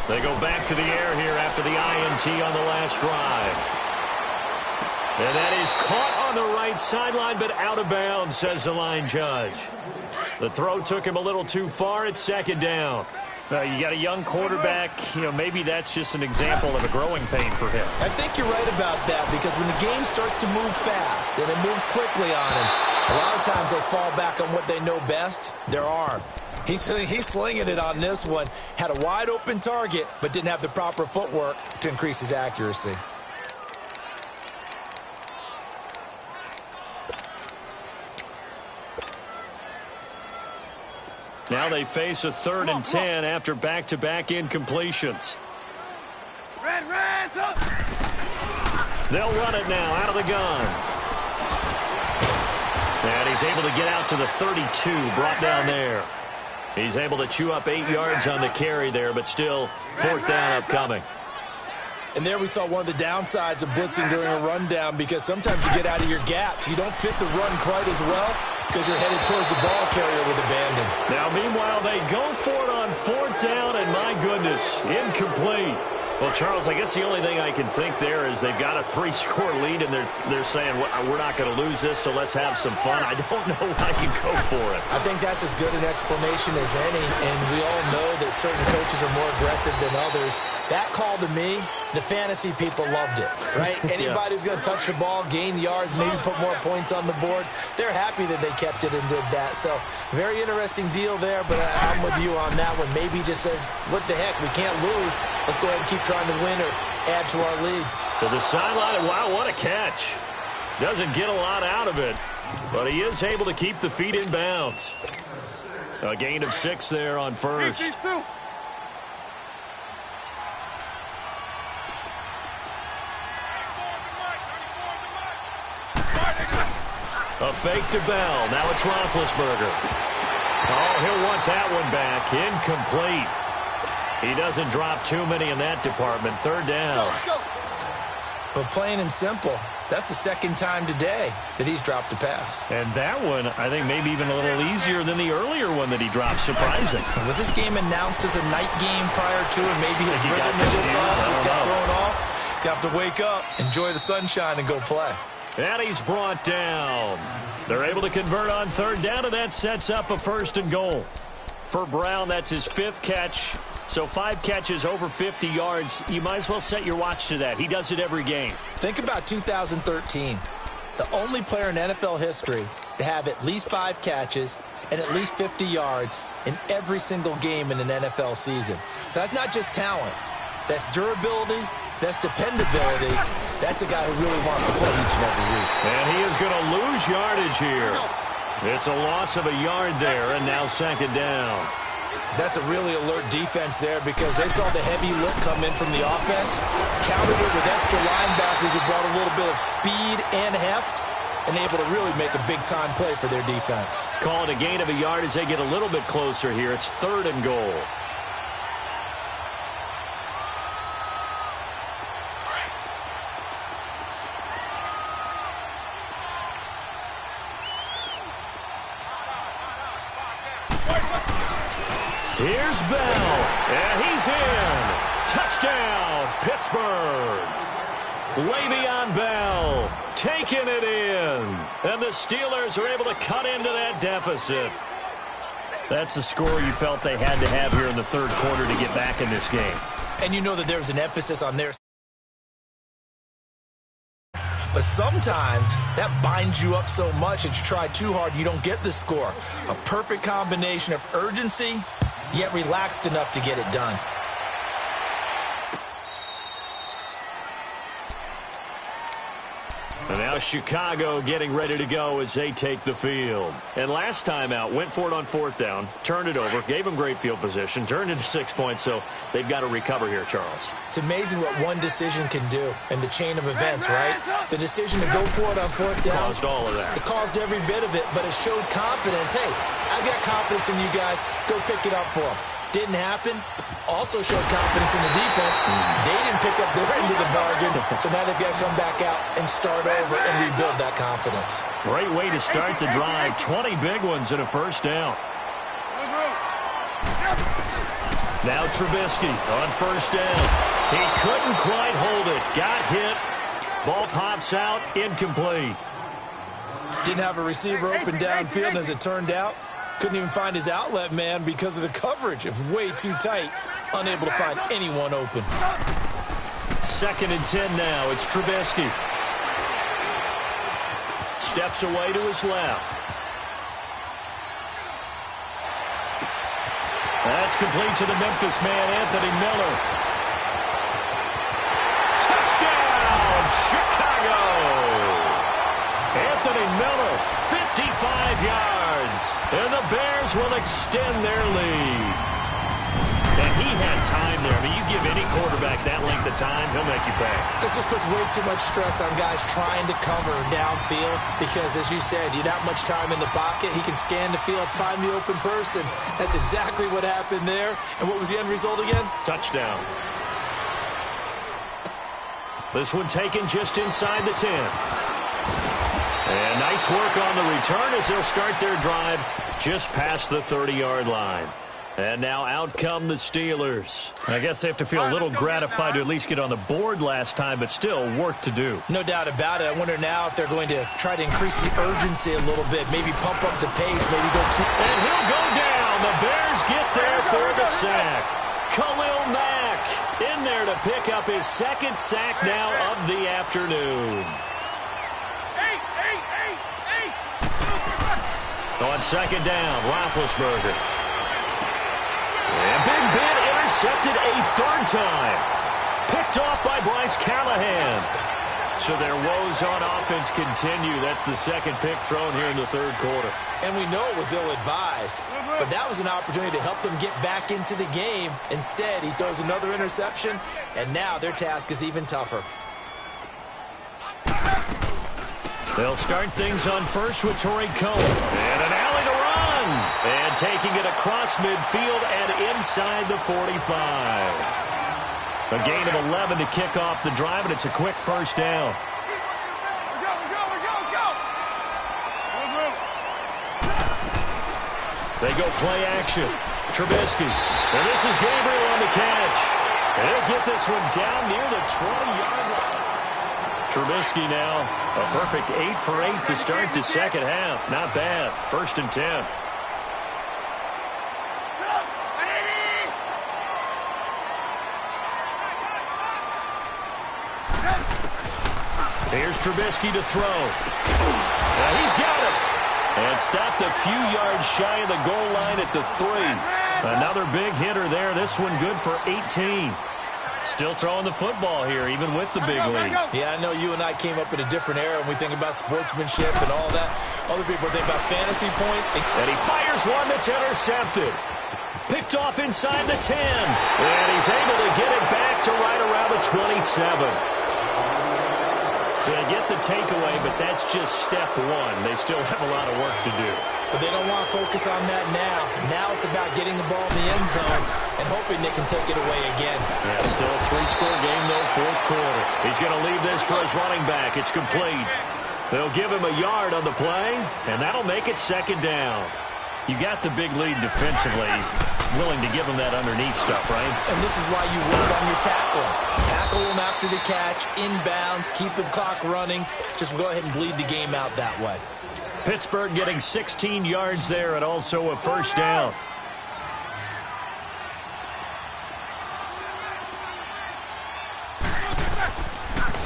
They go back to the air here after the INT on the last drive. And that is caught on the right sideline, but out of bounds, says the line judge. The throw took him a little too far. It's 2nd down. You got a young quarterback. Maybe that's just an example of a growing pain for him. I think you're right about that because when the game starts to move fast and it moves quickly on him, a lot of times they fall back on what they know best, their arm. He's slinging it on this one. Had a wide open target, but didn't have the proper footwork to increase his accuracy. Now they face a 3rd and 10 after back-to-back incompletions. They'll run it now out of the gun. And he's able to get out to the 32, brought down there. He's able to chew up 8 yards on the carry there, but still 4th down upcoming. And there we saw one of the downsides of blitzing during a rundown because sometimes you get out of your gaps. You don't fit the run quite as well because you're headed towards the ball carrier with abandon. Now, meanwhile, they go for it on 4th down, and my goodness, incomplete. Well, Charles, I guess the only thing I can think there is they've got a 3-score lead, and they're saying, we're not going to lose this, so let's have some fun. I don't know why you go for it. I think that's as good an explanation as any, and we all know that certain coaches are more aggressive than others. That call to me The fantasy people loved it, right? Anybody who's going to touch the ball, gain yards, maybe put more points on the board, they're happy that they kept it and did that. So very interesting deal there, but I'm with you on that one. Maybe he just says, what the heck, we can't lose. Let's go ahead and keep trying to win or add to our lead. To the sideline, wow, what a catch. Doesn't get a lot out of it, but he is able to keep the feet in bounds. A gain of 6 there on first. A fake to Bell. Now it's Roethlisberger. Oh, he'll want that one back. Incomplete. He doesn't drop too many in that department. Third down. But plain and simple, that's the second time today that he's dropped a pass. And that one, I think, maybe even a little easier than the earlier one that he dropped. Surprising. Was this game announced as a night game prior to it? Maybe his rhythm is just off. He's got thrown off. He's got to wake up, enjoy the sunshine, and go play. And he's brought down. They're able to convert on third down, and that sets up a 1st and goal. For Brown, that's his 5th catch. So 5 catches over 50 yards. You might as well set your watch to that. He does it every game. Think about 2013. The only player in NFL history to have at least 5 catches and at least 50 yards in every single game in an NFL season. So that's not just talent. That's durability. That's dependability. That's a guy who really wants to play each and every week. And he is going to lose yardage here. It's a loss of a yard there, and now 2nd down. That's a really alert defense there because they saw the heavy look come in from the offense, countered it with extra linebackers who brought a little bit of speed and heft, and able to really make a big-time play for their defense. Call it a gain of a yard as they get a little bit closer here. It's 3rd and goal. Here's Bell, and he's in. Touchdown, Pittsburgh. Way beyond Bell, taking it in. And the Steelers are able to cut into that deficit. That's the score you felt they had to have here in the 3rd quarter to get back in this game. And you know that there's an emphasis on their... But sometimes that binds you up so much that you try too hard, you don't get the score. A perfect combination of urgency, yet relaxed enough to get it done. And now Chicago getting ready to go as they take the field. And last time out, went for it on 4th down, turned it over, gave them great field position, turned it to 6 points, so they've got to recover here, Charles. It's amazing what one decision can do in the chain of events, right? The decision to go for it on 4th down. Caused all of that. It caused every bit of it, but it showed confidence. Hey, I've got confidence in you guys. Go pick it up for them. Didn't happen. Also showed confidence in the defense. They didn't pick up their end of the bargain, so now they've got to come back out and start over and rebuild that confidence. Great way to start the drive. 20 big ones and a 1st down. Now Trubisky on 1st down. He couldn't quite hold it. Got hit. Ball pops out. Incomplete. Didn't have a receiver open downfield, as it turned out. Couldn't even find his outlet man because of the coverage. It was way too tight. Unable to find anyone open. 2nd and 10 now. It's Trubisky. Steps away to his left. That's complete to the Memphis man, Anthony Miller. Touchdown, Chicago! Anthony Miller, 55 yards. And the Bears will extend their lead. And he had time there. I mean, you give any quarterback that length of time, he'll make you pay. It just puts way too much stress on guys trying to cover downfield because, as you said, you that much time in the pocket, he can scan the field, find the open person. That's exactly what happened there. And what was the end result again? Touchdown. This one taken just inside the 10. And nice work on the return as they'll start their drive just past the 30-yard line. And now out come the Steelers. I guess they have to feel a little gratified to at least get on the board last time, but still work to do. No doubt about it. I wonder now if they're going to try to increase the urgency a little bit, maybe pump up the pace, maybe go too... And he'll go down. The Bears get there for the sack. Khalil Mack In there to pick up his second sack now of the afternoon. On second down, Roethlisberger. And Big Ben intercepted a third time. Picked off by Bryce Callahan. So their woes on offense continue. That's the second pick thrown here in the third quarter. And we know it was ill-advised, but that was an opportunity to help them get back into the game. Instead, he throws another interception, and now their task is even tougher. They'll start things on first with Torrey Cohen. And an alley to run. And taking it across midfield and inside the 45. A gain of 11 to kick off the drive, and it's a quick first down. They go play action. Trubisky. And this is Gabriel on the catch. And they'll get this one down near the 20-yard line. Trubisky now, a perfect 8 for 8 to start the second half. Not bad. 1st and 10. Here's Trubisky to throw. He's got it. And stopped a few yards shy of the goal line at the 3. Another big hitter there. This one good for 18. Still throwing the football here, even with the big lead. Yeah, I know you and I came up in a different era when we think about sportsmanship and all that. Other people think about fantasy points. And he fires one that's intercepted. Picked off inside the 10. And he's able to get it back to right around the 27. So they get the takeaway, but that's just step one. They still have a lot of work to do. But they don't want to focus on that now. Now it's about getting the ball in the end zone and hoping they can take it away again. Yeah, still a 3-score game, though, 4th quarter. He's going to leave this for his running back. It's complete. They'll give him a yard on the play, and that'll make it second down. You got the big lead defensively. Willing to give him that underneath stuff, right? And this is why you work on your tackling. Tackle him after the catch, inbounds, keep the clock running. Just go ahead and bleed the game out that way. Pittsburgh getting 16 yards there and also a first down.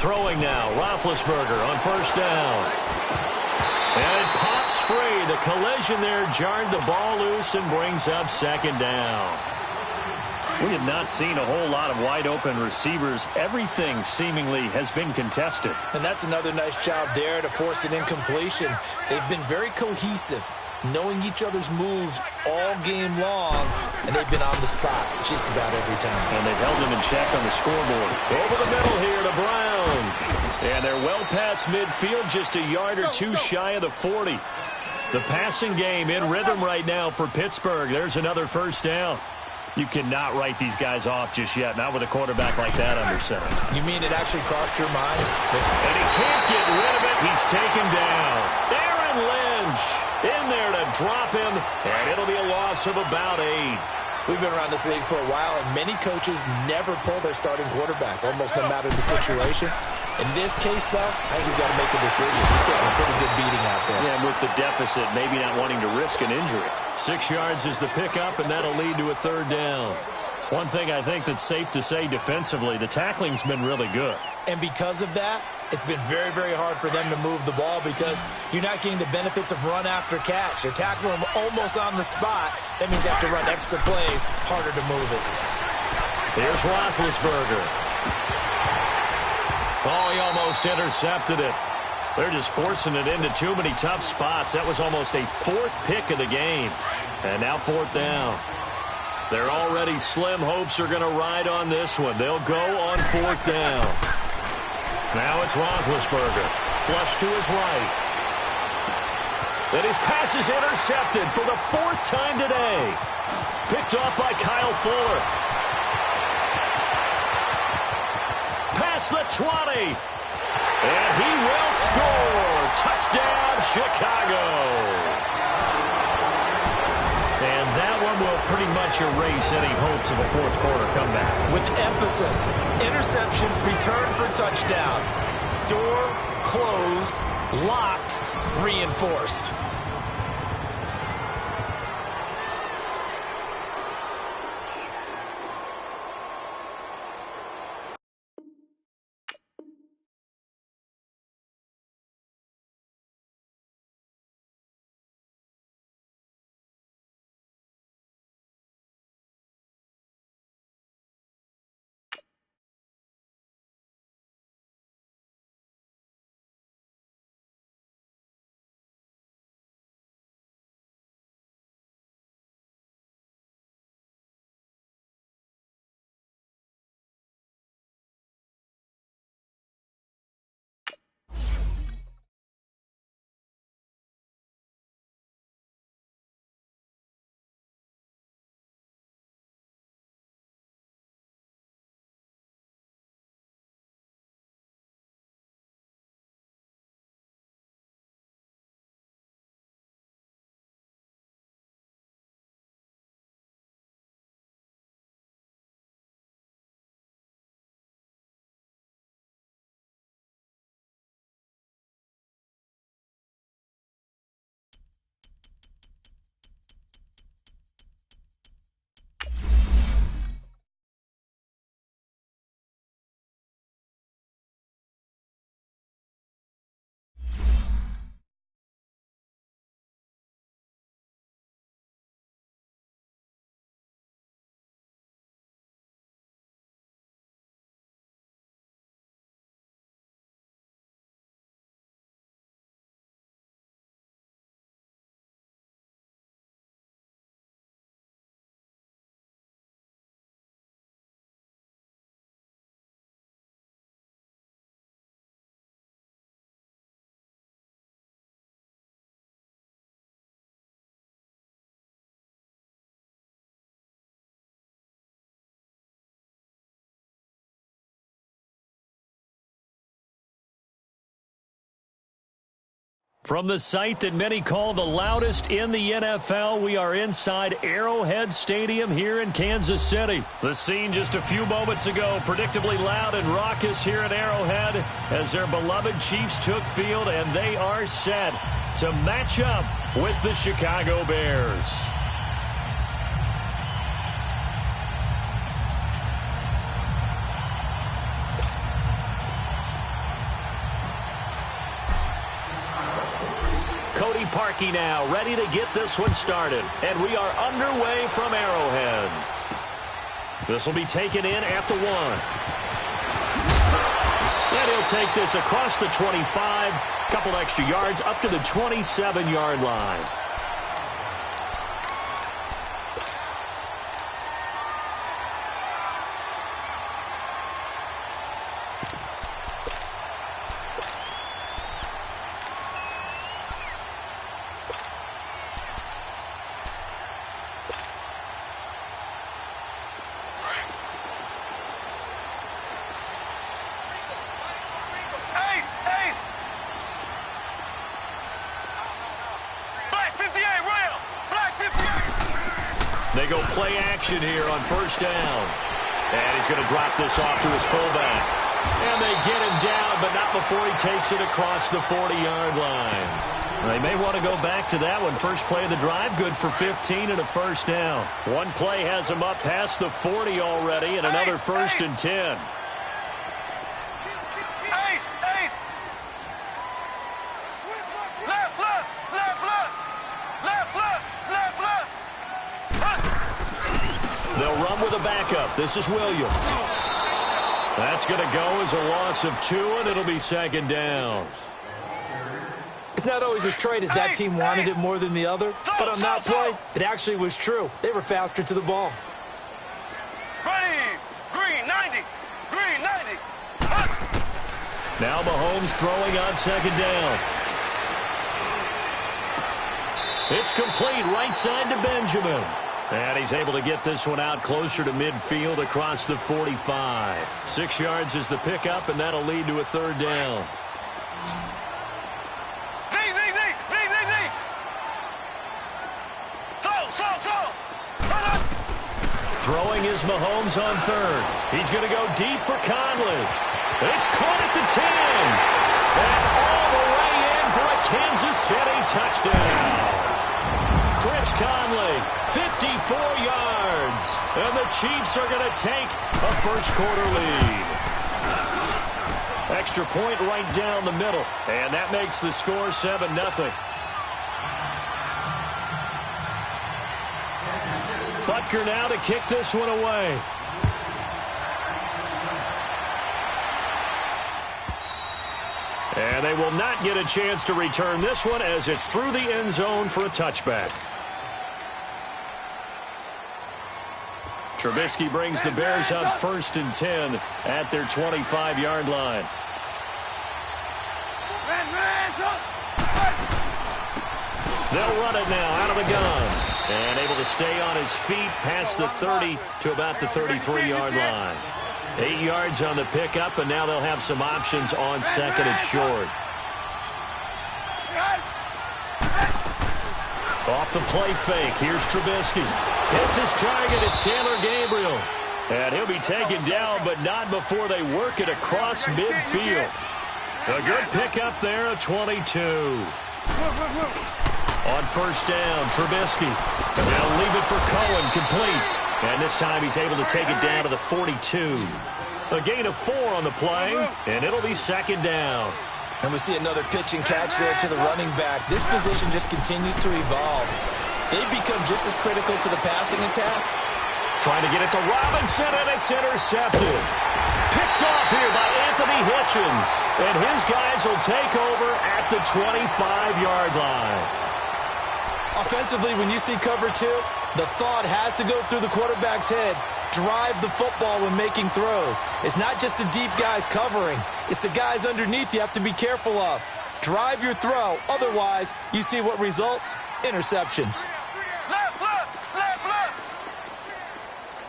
Throwing now, Roethlisberger on first down. And it pops free. The collision there jarred the ball loose and brings up second down. We have not seen a whole lot of wide-open receivers. Everything seemingly has been contested. And that's another nice job there to force an incompletion. They've been very cohesive, knowing each other's moves all game long, and they've been on the spot just about every time. And they've held them in check on the scoreboard. Over the middle here to Brown. And they're well past midfield, just a yard or two shy of the 40. The passing game in rhythm right now for Pittsburgh. There's another first down. You cannot write these guys off just yet, not with a quarterback like that under center. You mean it actually crossed your mind? And he can't get rid of it. He's taken down. Aaron Lynch in there to drop him, and it'll be a loss of about 8. We've been around this league for a while, and many coaches never pull their starting quarterback, almost no matter the situation. In this case, though, I think he's got to make a decision. He's taking a pretty good beating out there. Yeah, and with the deficit, maybe not wanting to risk an injury. 6 yards is the pickup, and that'll lead to a third down. One thing I think that's safe to say defensively, the tackling's been really good. And because of that, it's been very, very hard for them to move the ball because you're not getting the benefits of run after catch. They're tackling them almost on the spot. That means they have to run extra plays, harder to move it. Here's Roethlisberger. Oh, he almost intercepted it. They're just forcing it into too many tough spots. That was almost a 4th pick of the game. And now 4th down. Their already slim hopes are going to ride on this one. They'll go on 4th down. Now it's Roethlisberger. Flush to his right. And his pass is intercepted for the 4th time today. Picked off by Kyle Fuller. Past the 20. And he will score. Touchdown, Chicago. And that one will pretty much erase any hopes of a 4th quarter comeback. With emphasis, interception, return for touchdown. Door closed, locked, reinforced. From the site that many call the loudest in the NFL, we are inside Arrowhead Stadium here in Kansas City. The scene just a few moments ago, predictably loud and raucous here at Arrowhead as their beloved Chiefs took field, and they are set to match up with the Chicago Bears. Parkey now, ready to get this one started. And we are underway from Arrowhead. This will be taken in at the 1. And he'll take this across the 25, couple extra yards up to the 27-yard line. They go play action here on first down. And he's going to drop this off to his fullback. And they get him down, but not before he takes it across the 40-yard line. They may want to go back to that one. First play of the drive, good for 15 and a first down. One play has him up past the 40 already, and another first and 10. They'll run with a backup. This is Williams. That's going to go as a loss of 2, and it'll be second down. It's not always as straight as that team wanted it more than the other, but on that play, it actually was true. They were faster to the ball. Ready, green 90, green 90. Now Mahomes throwing on second down. It's complete right side to Benjamin. And he's able to get this one out closer to midfield across the 45. 6 yards is the pickup, and that'll lead to a third down. Throwing is Mahomes on third. He's going to go deep for Conley. It's caught at the 10. And all the way in for a Kansas City touchdown. Chris Conley, 54 yards. And the Chiefs are going to take a first-quarter lead. Extra point right down the middle. And that makes the score 7-0. Butker now to kick this one away. And they will not get a chance to return this one as it's through the end zone for a touchback. Trubisky brings the Bears up first and 10 at their 25-yard line. They'll run it now out of the gun. And able to stay on his feet past the 30 to about the 33-yard line. 8 yards on the pickup, and now they'll have some options on second and short. Off the play fake, here's Trubisky. Hits his target, it's Taylor Gabriel. And he'll be taken down, but not before they work it across midfield. A good pickup there, a 22. On first down, Trubisky. They'll leave it for Cohen, complete. And this time he's able to take it down to the 42. A gain of 4 on the play, and it'll be second down. And we see another pitch and catch there to the running back. This position just continues to evolve. They've become just as critical to the passing attack. Trying to get it to Robinson, and it's intercepted. Picked off here by Anthony Hitchens. And his guys will take over at the 25-yard line. Offensively, when you see cover 2, the thought has to go through the quarterback's head. Drive the football when making throws. It's not just the deep guys covering. It's the guys underneath you have to be careful of. Drive your throw. Otherwise, you see what results? Interceptions. Left, left, left, left.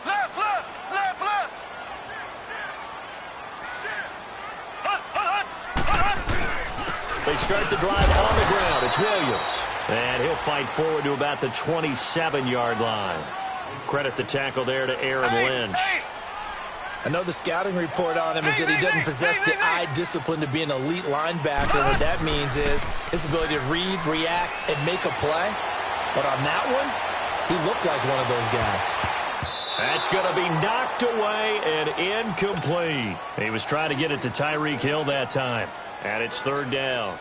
Left, left, left, left. They start the drive on the ground. It's Williams. And he'll fight forward to about the 27-yard line. Credit the tackle there to Aaron Lynch. I know the scouting report on him is that he doesn't possess the eye discipline to be an elite linebacker. What that means is his ability to read, react, and make a play. But on that one, he looked like one of those guys. That's going to be knocked away and incomplete. He was trying to get it to Tyreek Hill that time. And it's third down.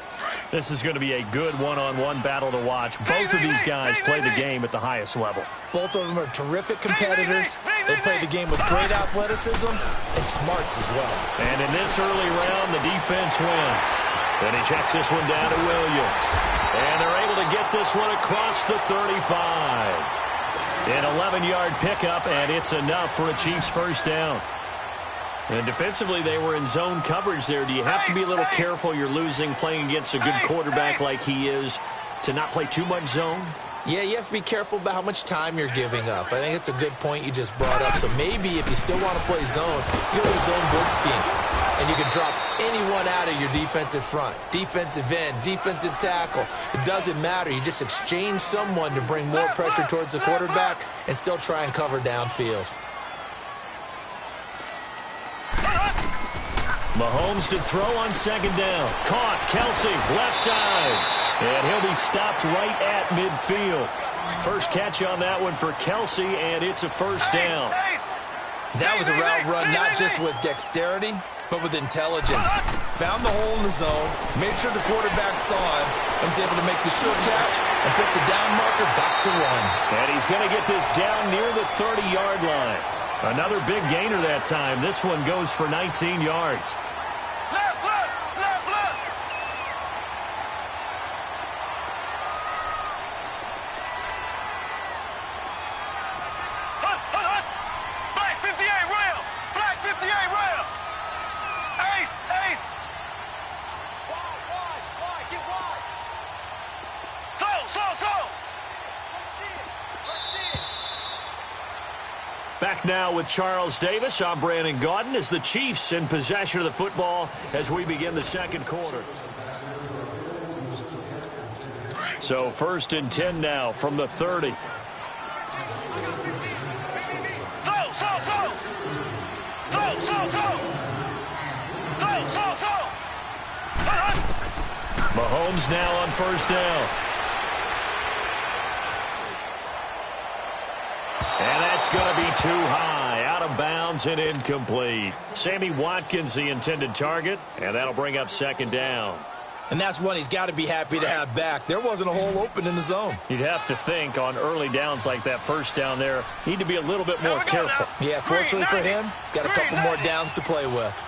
This is going to be a good one-on-one battle to watch. Both of these guys play the game at the highest level. Both of them are terrific competitors. They play the game with great athleticism and smarts as well. And in this early round, the defense wins. Then he checks this one down to Williams. And they're able to get this one across the 35. An 11-yard pickup, and it's enough for a Chiefs first down. And defensively, they were in zone coverage there. Do you have to be a little careful? You're losing playing against a good quarterback like he is to not play too much zone? Yeah, you have to be careful about how much time you're giving up. I think it's a good point you just brought up. So maybe if you still want to play zone, you go to zone blitz scheme. And you can drop anyone out of your defensive front. Defensive end, defensive tackle. It doesn't matter. You just exchange someone to bring more pressure towards the quarterback and still try and cover downfield. Mahomes to throw on second down. Caught. Kelsey, left side. And he'll be stopped right at midfield. First catch on that one for Kelsey, and it's a first down. That was a route run not just with dexterity, but with intelligence. Found the hole in the zone, made sure the quarterback saw him, and was able to make the short catch and flip the down marker back to run. And he's going to get this down near the 30-yard line. Another big gainer that time. This one goes for 19 yards. Left foot! Left foot! Hut, hut, hut! Black 58 rail! Black 58 rail! Ace! Ace! Wide, wide, wide, get wide! Slow! Let's see it! Back now with Charles Davis. I'm Brandon Gaudin as the Chiefs in possession of the football as we begin the second quarter. So first and 10 now from the 30. Mahomes now on first down. And that's going to be too high, out of bounds and incomplete. Sammy Watkins, the intended target, and that'll bring up second down. And that's one he's got to be happy to have back. There wasn't a hole open in the zone. You'd have to think on early downs like that first down there, need to be a little bit more careful. Yeah, fortunately for him, got a couple more downs to play with.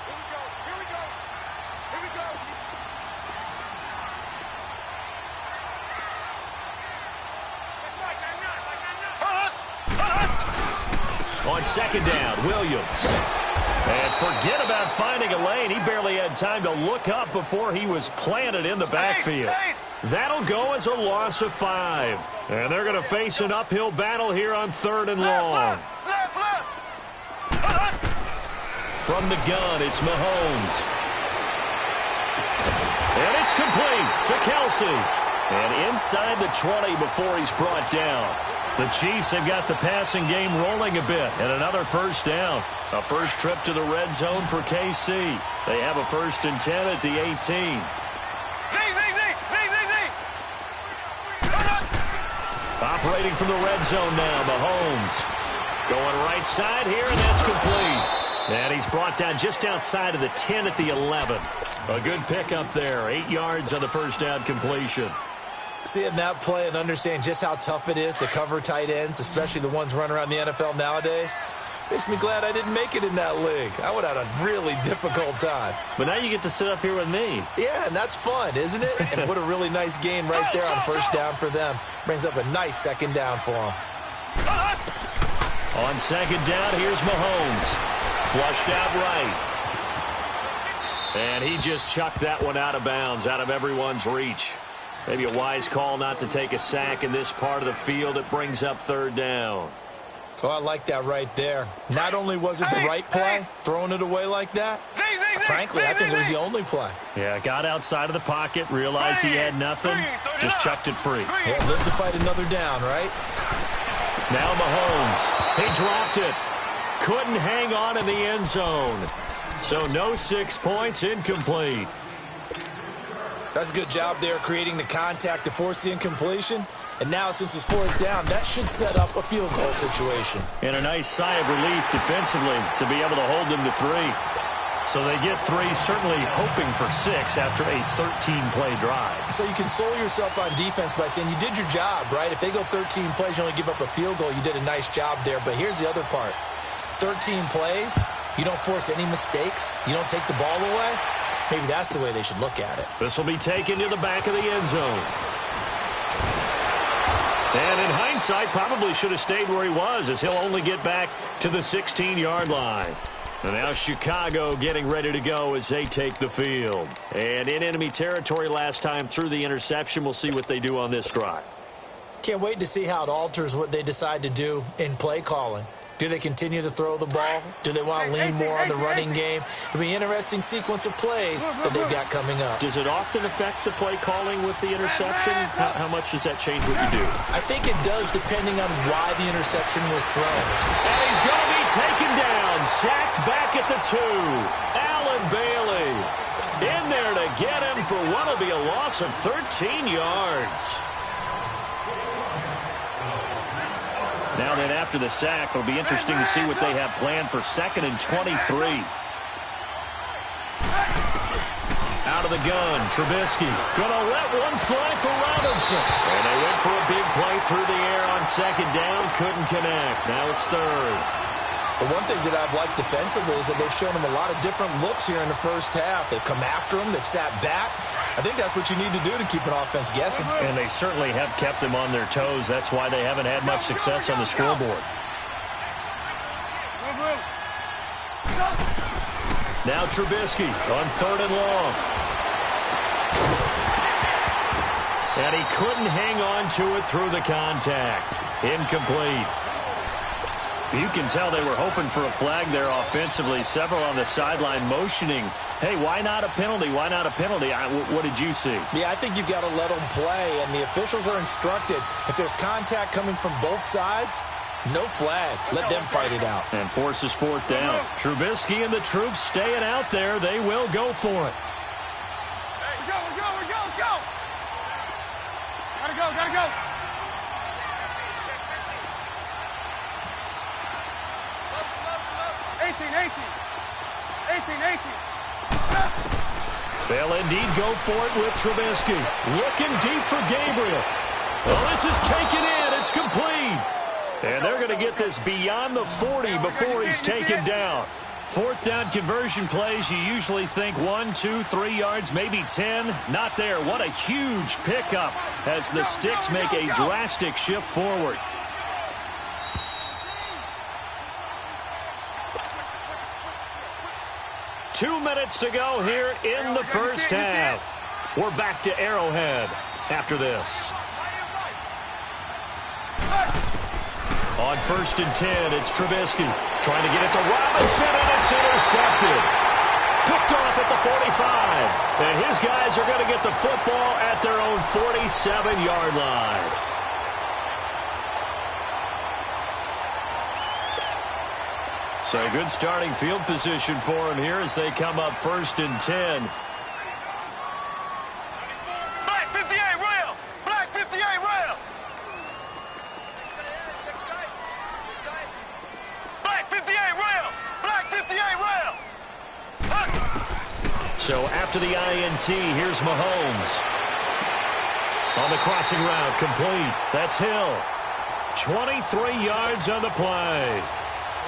On second down, Williams. And forget about finding a lane. He barely had time to look up before he was planted in the backfield. That'll go as a loss of 5. And they're going to face an uphill battle here on third and long. From the gun, it's Mahomes. And it's complete to Kelsey. And inside the 20 before he's brought down. The Chiefs have got the passing game rolling a bit, and another first down. A first trip to the red zone for KC. They have a first and 10 at the 18. Operating from the red zone now, Mahomes. Going right side here, and that's complete. And he's brought down just outside of the 10 at the 11. A good pickup there, 8 yards on the first down completion. Seeing that play and understand just how tough it is to cover tight ends, especially the ones running around the NFL nowadays, makes me glad I didn't make it in that league. I would have had a really difficult time. But now you get to sit up here with me. Yeah, and that's fun, isn't it? And what a really nice gain right there on first down for them. Brings up a nice second down for them. On second down, here's Mahomes. Flushed out right. And he just chucked that one out of bounds, out of everyone's reach. Maybe a wise call not to take a sack in this part of the field. It brings up third down. Oh, I like that right there. Not only was it the right play, throwing it away like that, I Frankly, I think it was the only play. Yeah, got outside of the pocket, realized he had nothing, just chucked it free. Yeah, lived to fight another down, right? Now Mahomes. He dropped it. Couldn't hang on in the end zone. So no 6 points, incomplete. That's a good job there creating the contact to force the incompletion. And now, since it's 4th down, that should set up a field goal situation. And a nice sigh of relief defensively to be able to hold them to 3. So they get 3, certainly hoping for 6 after a 13-play drive. So you console yourself on defense by saying you did your job, right? If they go 13 plays, you only give up a field goal, you did a nice job there. But here's the other part. 13 plays, you don't force any mistakes, you don't take the ball away. Maybe that's the way they should look at it. This will be taken to the back of the end zone. And in hindsight, probably should have stayed where he was, as he'll only get back to the 16-yard line. And now Chicago getting ready to go as they take the field. And in enemy territory last time through the interception. We'll see what they do on this drive. Can't wait to see how it alters what they decide to do in play calling. Do they continue to throw the ball? Do they want to lean more on the running game? It'll be an interesting sequence of plays that they've got coming up. Does it often affect the play calling with the interception? How much does that change what you do? I think it does, depending on why the interception was thrown. And he's going to be taken down, sacked back at the 2. Allen Bailey in there to get him for what will be a loss of 13 yards. Now then, after the sack, it'll be interesting to see what they have planned for 2nd and 23. Out of the gun, Trubisky gonna let one fly for Robinson. And they went for a big play through the air on 2nd down, couldn't connect. Now it's 3rd. But one thing that I've liked defensively is that they've shown him a lot of different looks here in the first half. They've come after him, they've sat back. I think that's what you need to do to keep an offense guessing. And they certainly have kept them on their toes. That's why they haven't had much success on the scoreboard. Now Trubisky on 3rd and long. And he couldn't hang on to it through the contact. Incomplete. You can tell they were hoping for a flag there offensively. Several on the sideline motioning, hey, why not a penalty? Why not a penalty? What did you see? Yeah, I think you've got to let them play, and the officials are instructed. If there's contact coming from both sides, no flag. Let them fight it out. And forces 4th down. Trubisky and the troops staying out there. They will go for it. Hey, go. Gotta go. 18. They'll indeed go for it with Trubisky. Looking deep for Gabriel. Well, this is taken in. It's complete. And they're going to get this beyond the 40 before he's taken down. 4th down conversion plays, you usually think 1, 2, 3 yards, maybe 10. Not there. What a huge pickup as the Sticks make a drastic shift forward. Two minutes to go here in the first half. We're back to Arrowhead after this. On 1st and 10, it's Trubisky trying to get it to Robinson, and it's intercepted. Picked off at the 45. And his guys are going to get the football at their own 47-yard line. So good starting field position for him here as they come up 1st and 10. Black 58 rail. Black 58 rail. Black 58 rail. Black 58 rail. So after the INT, here's Mahomes. On the crossing route, complete. That's Hill. 23 yards on the play.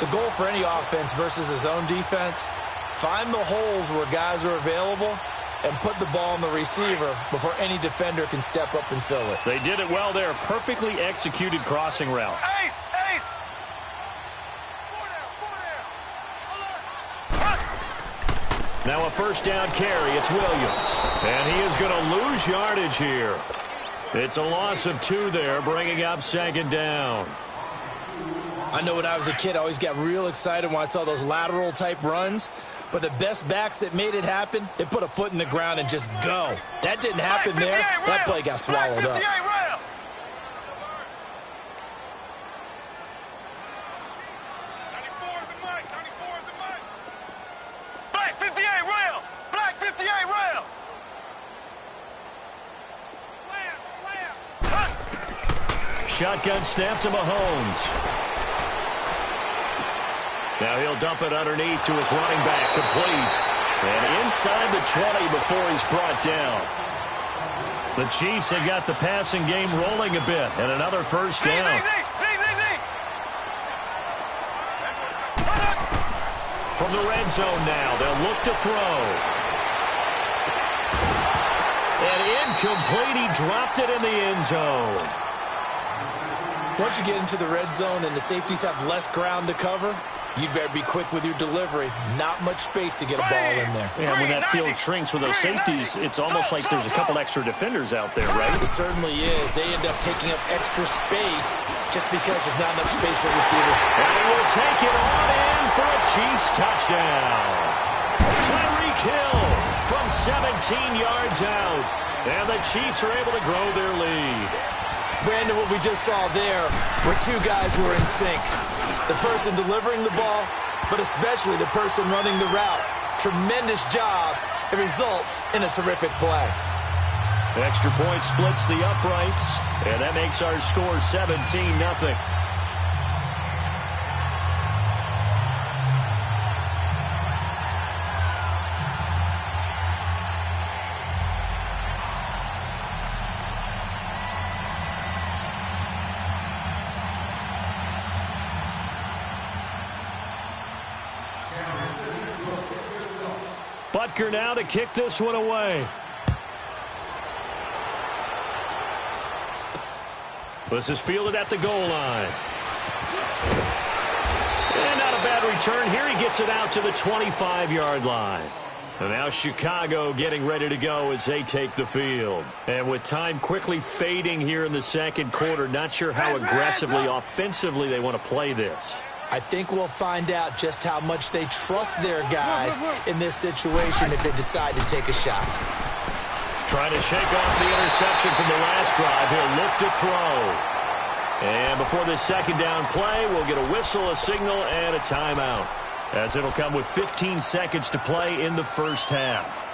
The goal for any offense versus his own defense, find the holes where guys are available and put the ball on the receiver before any defender can step up and fill it. They did it well there. Perfectly executed crossing route. Ace. Now a 1st down carry. It's Williams. And he is going to lose yardage here. It's a loss of 2 there, bringing up 2nd down. I know when I was a kid, I always got real excited when I saw those lateral-type runs. But the best backs that made it happen, they put a foot in the ground and just go. That didn't happen there. That play got swallowed up. Black 58 rail! Black 58 rail! Shotgun snap to Mahomes. Now he'll dump it underneath to his running back, complete. And inside the 20 before he's brought down. The Chiefs have got the passing game rolling a bit, and another first down. From the red zone now, they'll look to throw. And incomplete, he dropped it in the end zone. Once you get into the red zone and the safeties have less ground to cover, you'd better be quick with your delivery. Not much space to get a ball in there. Yeah, when that field shrinks with those safeties, it's almost like there's a couple extra defenders out there, right? It certainly is. They end up taking up extra space just because there's not enough space for receivers. And he will take it on in for a Chiefs touchdown. Tyreek Hill from 17 yards out. And the Chiefs are able to grow their lead. Brandon, what we just saw there were two guys who are in sync. The person delivering the ball, but especially the person running the route. Tremendous job. It results in a terrific play. Extra point splits the uprights, and that makes our score 17-0. Butker now to kick this one away. This is fielded at the goal line. And not a bad return here. He gets it out to the 25-yard line. And now Chicago getting ready to go as they take the field. And with time quickly fading here in the second quarter, not sure how aggressively, offensively they want to play this. I think we'll find out just how much they trust their guys in this situation if they decide to take a shot. Trying to shake off the interception from the last drive. He'll look to throw. And before this second down play, we'll get a whistle, a signal, and a timeout, as it'll come with 15 seconds to play in the first half.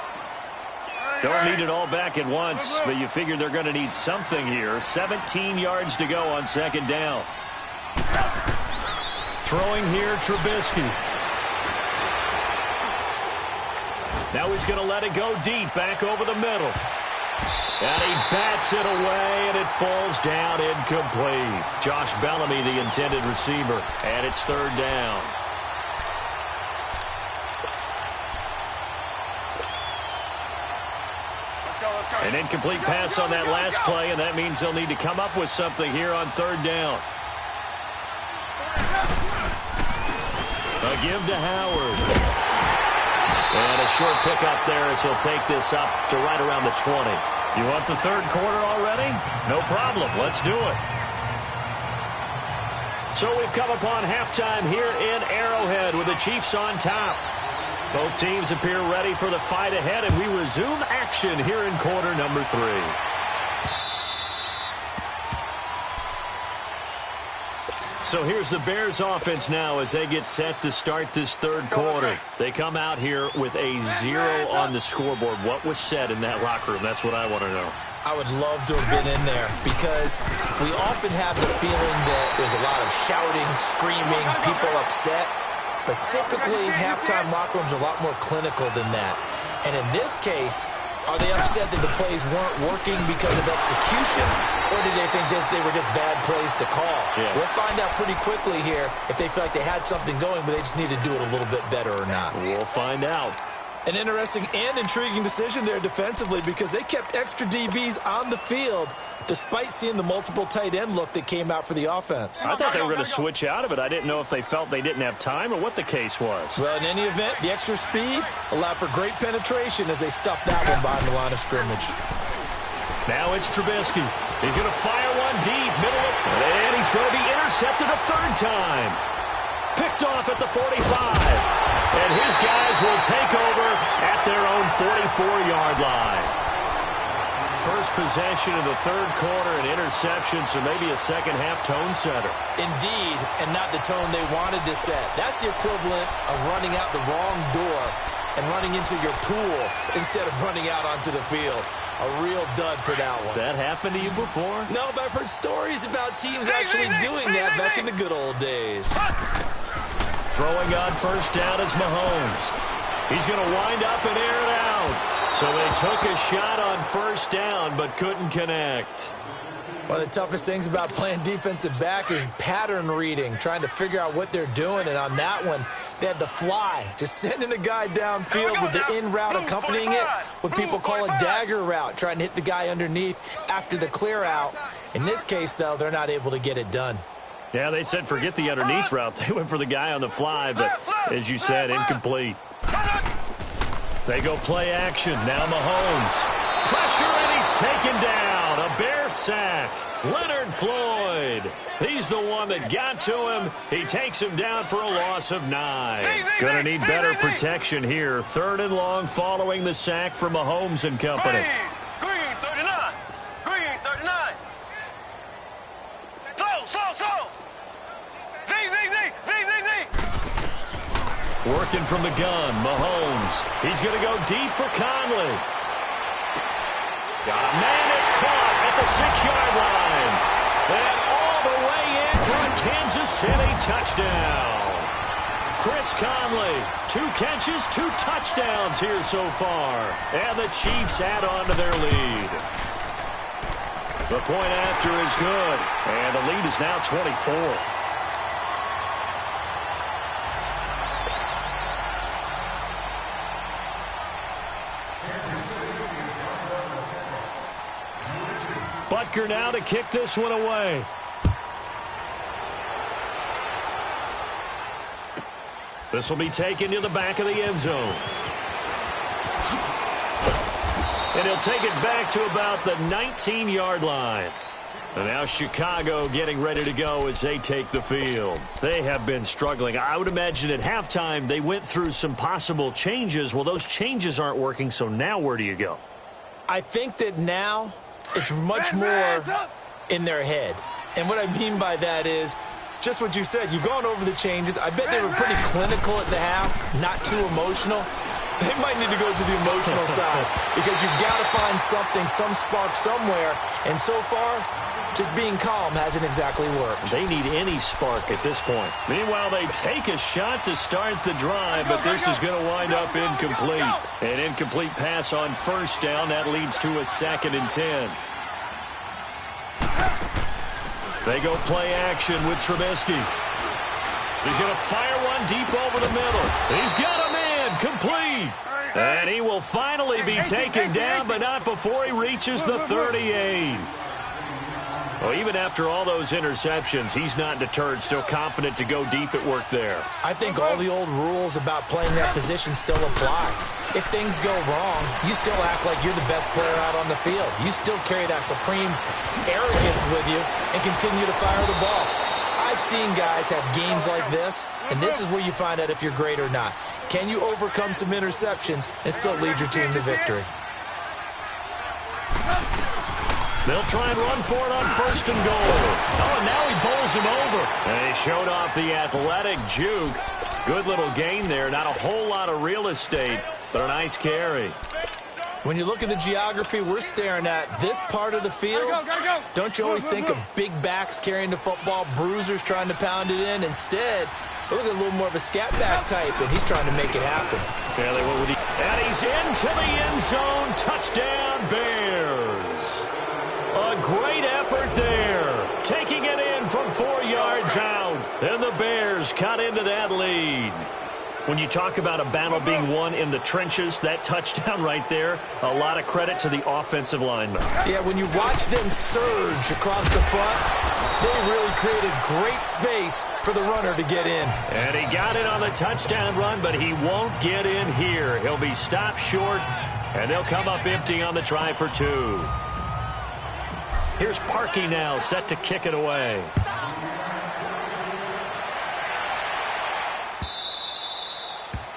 Don't need it all back at once, but you figure they're going to need something here. 17 yards to go on second down. Throwing here, Trubisky. Now he's going to let it go deep, back over the middle. And he bats it away, and it falls down incomplete. Josh Bellamy, the intended receiver, and it's third down. An incomplete pass on that last play, and that means they'll need to come up with something here on third down. A give to Howard. And a short pickup there as he'll take this up to right around the 20. You want the third quarter already? No problem. Let's do it. So we've come upon halftime here in Arrowhead with the Chiefs on top. Both teams appear ready for the fight ahead, and we resume action here in quarter number 3. So here's the Bears offense now as they get set to start this third quarter. They come out here with a 0 on the scoreboard. What was said in that locker room? That's what I want to know. I would love to have been in there because we often have the feeling that there's a lot of shouting, screaming, people upset. But typically, halftime locker rooms are a lot more clinical than that. And in this case, are they upset that the plays weren't working because of execution, or did they think they were just bad plays to call? Yeah. We'll find out pretty quickly here if they feel like they had something going, but they just need to do it a little bit better or not. We'll find out. An interesting and intriguing decision there defensively because they kept extra DBs on the field despite seeing the multiple tight end look that came out for the offense. I thought they were going to switch out of it. I didn't know if they felt they didn't have time or what the case was. Well, in any event, the extra speed allowed for great penetration as they stuffed that one behind the line of scrimmage. Now it's Trubisky. He's going to fire one deep, middle, and he's going to be intercepted a third time. Picked off at the 45. And his guys will take over at their own 44-yard line. First possession of the third quarter, an interception, so maybe a second-half tone setter. Indeed, and not the tone they wanted to set. That's the equivalent of running out the wrong door and running into your pool instead of running out onto the field. A real dud for that one. Has that happened to you before? No, but I've heard stories about teams actually doing that back in the good old days. Throwing on first down is Mahomes. He's going to wind up and air it out. So they took a shot on first down but couldn't connect. One of the toughest things about playing defensive back is pattern reading, trying to figure out what they're doing. And on that one, they had the fly, just sending a guy downfield with the in route accompanying it, what people call a dagger route, trying to hit the guy underneath after the clear out. In this case, though, they're not able to get it done. Yeah, they said forget the underneath route. They went for the guy on the fly, but as you said, incomplete. They go play action. Now Mahomes. Pressure, and he's taken down. A Bear sack. Leonard Floyd. He's the one that got to him. He takes him down for a loss of 9. Gonna need better protection here. Third and long following the sack for Mahomes and company. Green, 39. Green, 39. Slow. Z. Working from the gun, Mahomes. He's going to go deep for Conley. Got a man that's caught at the 6-yard line. And all the way in for a Kansas City touchdown. Chris Conley, 2 catches, 2 touchdowns here so far. And the Chiefs add on to their lead. The point after is good. And the lead is now 24. Butker now to kick this one away. This will be taken to the back of the end zone. And he'll take it back to about the 19-yard line. And now Chicago getting ready to go as they take the field. They have been struggling. I would imagine at halftime they went through some possible changes. Well, those changes aren't working, so now where do you go? I think that now it's much more in their head. And what I mean by that is just what you said. You've gone over the changes. I bet they were pretty clinical at the half, not too emotional. They might need to go to the emotional side because you've got to find something, some spark somewhere. And so far, just being calm hasn't exactly worked. They need any spark at this point. Meanwhile, they take a shot to start the drive, but this is going to wind up incomplete. An incomplete pass on first down. That leads to a 2nd and 10. They go play action with Trubisky. He's going to fire one deep over the middle. He's got a man complete. And he will finally be taken down, but not before he reaches the 38. Well, even after all those interceptions, he's not deterred, still confident to go deep at work there. I think all the old rules about playing that position still apply. If things go wrong, you still act like you're the best player out on the field. You still carry that supreme arrogance with you and continue to fire the ball. I've seen guys have games like this, and this is where you find out if you're great or not. Can you overcome some interceptions and still lead your team to victory? They'll try and run for it on first and goal. Oh, and now he bowls him over. And he showed off the athletic juke. Good little gain there. Not a whole lot of real estate, but a nice carry. When you look at the geography we're staring at, this part of the field, don't you always think of big backs carrying the football, bruisers trying to pound it in? Instead, look at a little more of a scat back type, and he's trying to make it happen. Yeah, they went with and he's into the end zone. Touchdown, Bears. A great effort there. Taking it in from 4 yards out. And the Bears cut into that lead. When you talk about a battle being won in the trenches, that touchdown right there, a lot of credit to the offensive linemen. Yeah, when you watch them surge across the front, they really created great space for the runner to get in. And he got it on the touchdown run, but he won't get in here. He'll be stopped short, and they'll come up empty on the try for 2. Here's Parkey now, set to kick it away.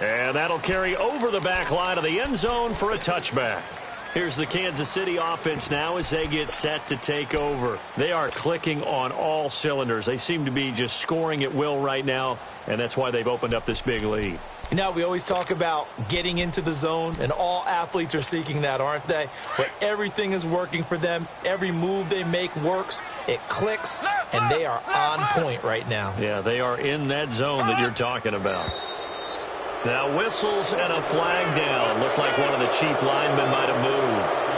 And that'll carry over the back line of the end zone for a touchback. Here's the Kansas City offense now as they get set to take over. They are clicking on all cylinders. They seem to be just scoring at will right now, and that's why they've opened up this big lead. Now, we always talk about getting into the zone, and all athletes are seeking that, aren't they? But everything is working for them. Every move they make works. It clicks, and they are on point right now. Yeah, they are in that zone that you're talking about. Now whistles and a flag down. Looked like one of the chief linemen might have moved.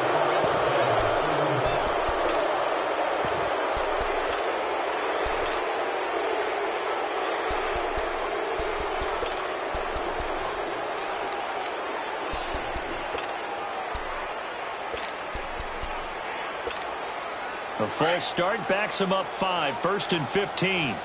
A false start backs him up 5, 1st and 15.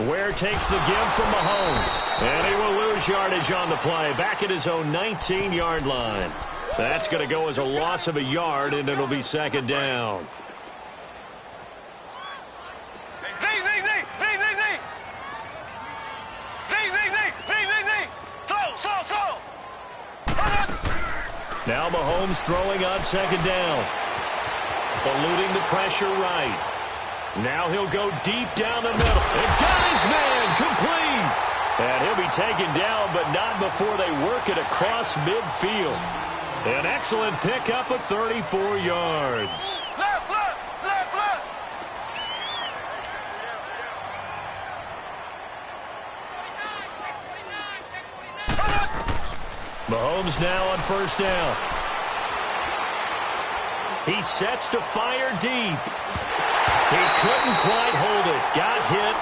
Ware takes the give from Mahomes. And he will lose yardage on the play. Back at his own 19-yard line. That's going to go as a loss of a yard, and it'll be 2nd down. Now Mahomes throwing on 2nd down. Eluding the pressure right. Now he'll go deep down the middle. And got his man complete. And he'll be taken down, but not before they work it across midfield. An excellent pickup of 34 yards. Left, left, left, left. Mahomes now on 1st down. He sets to fire deep. He couldn't quite hold it. Got hit.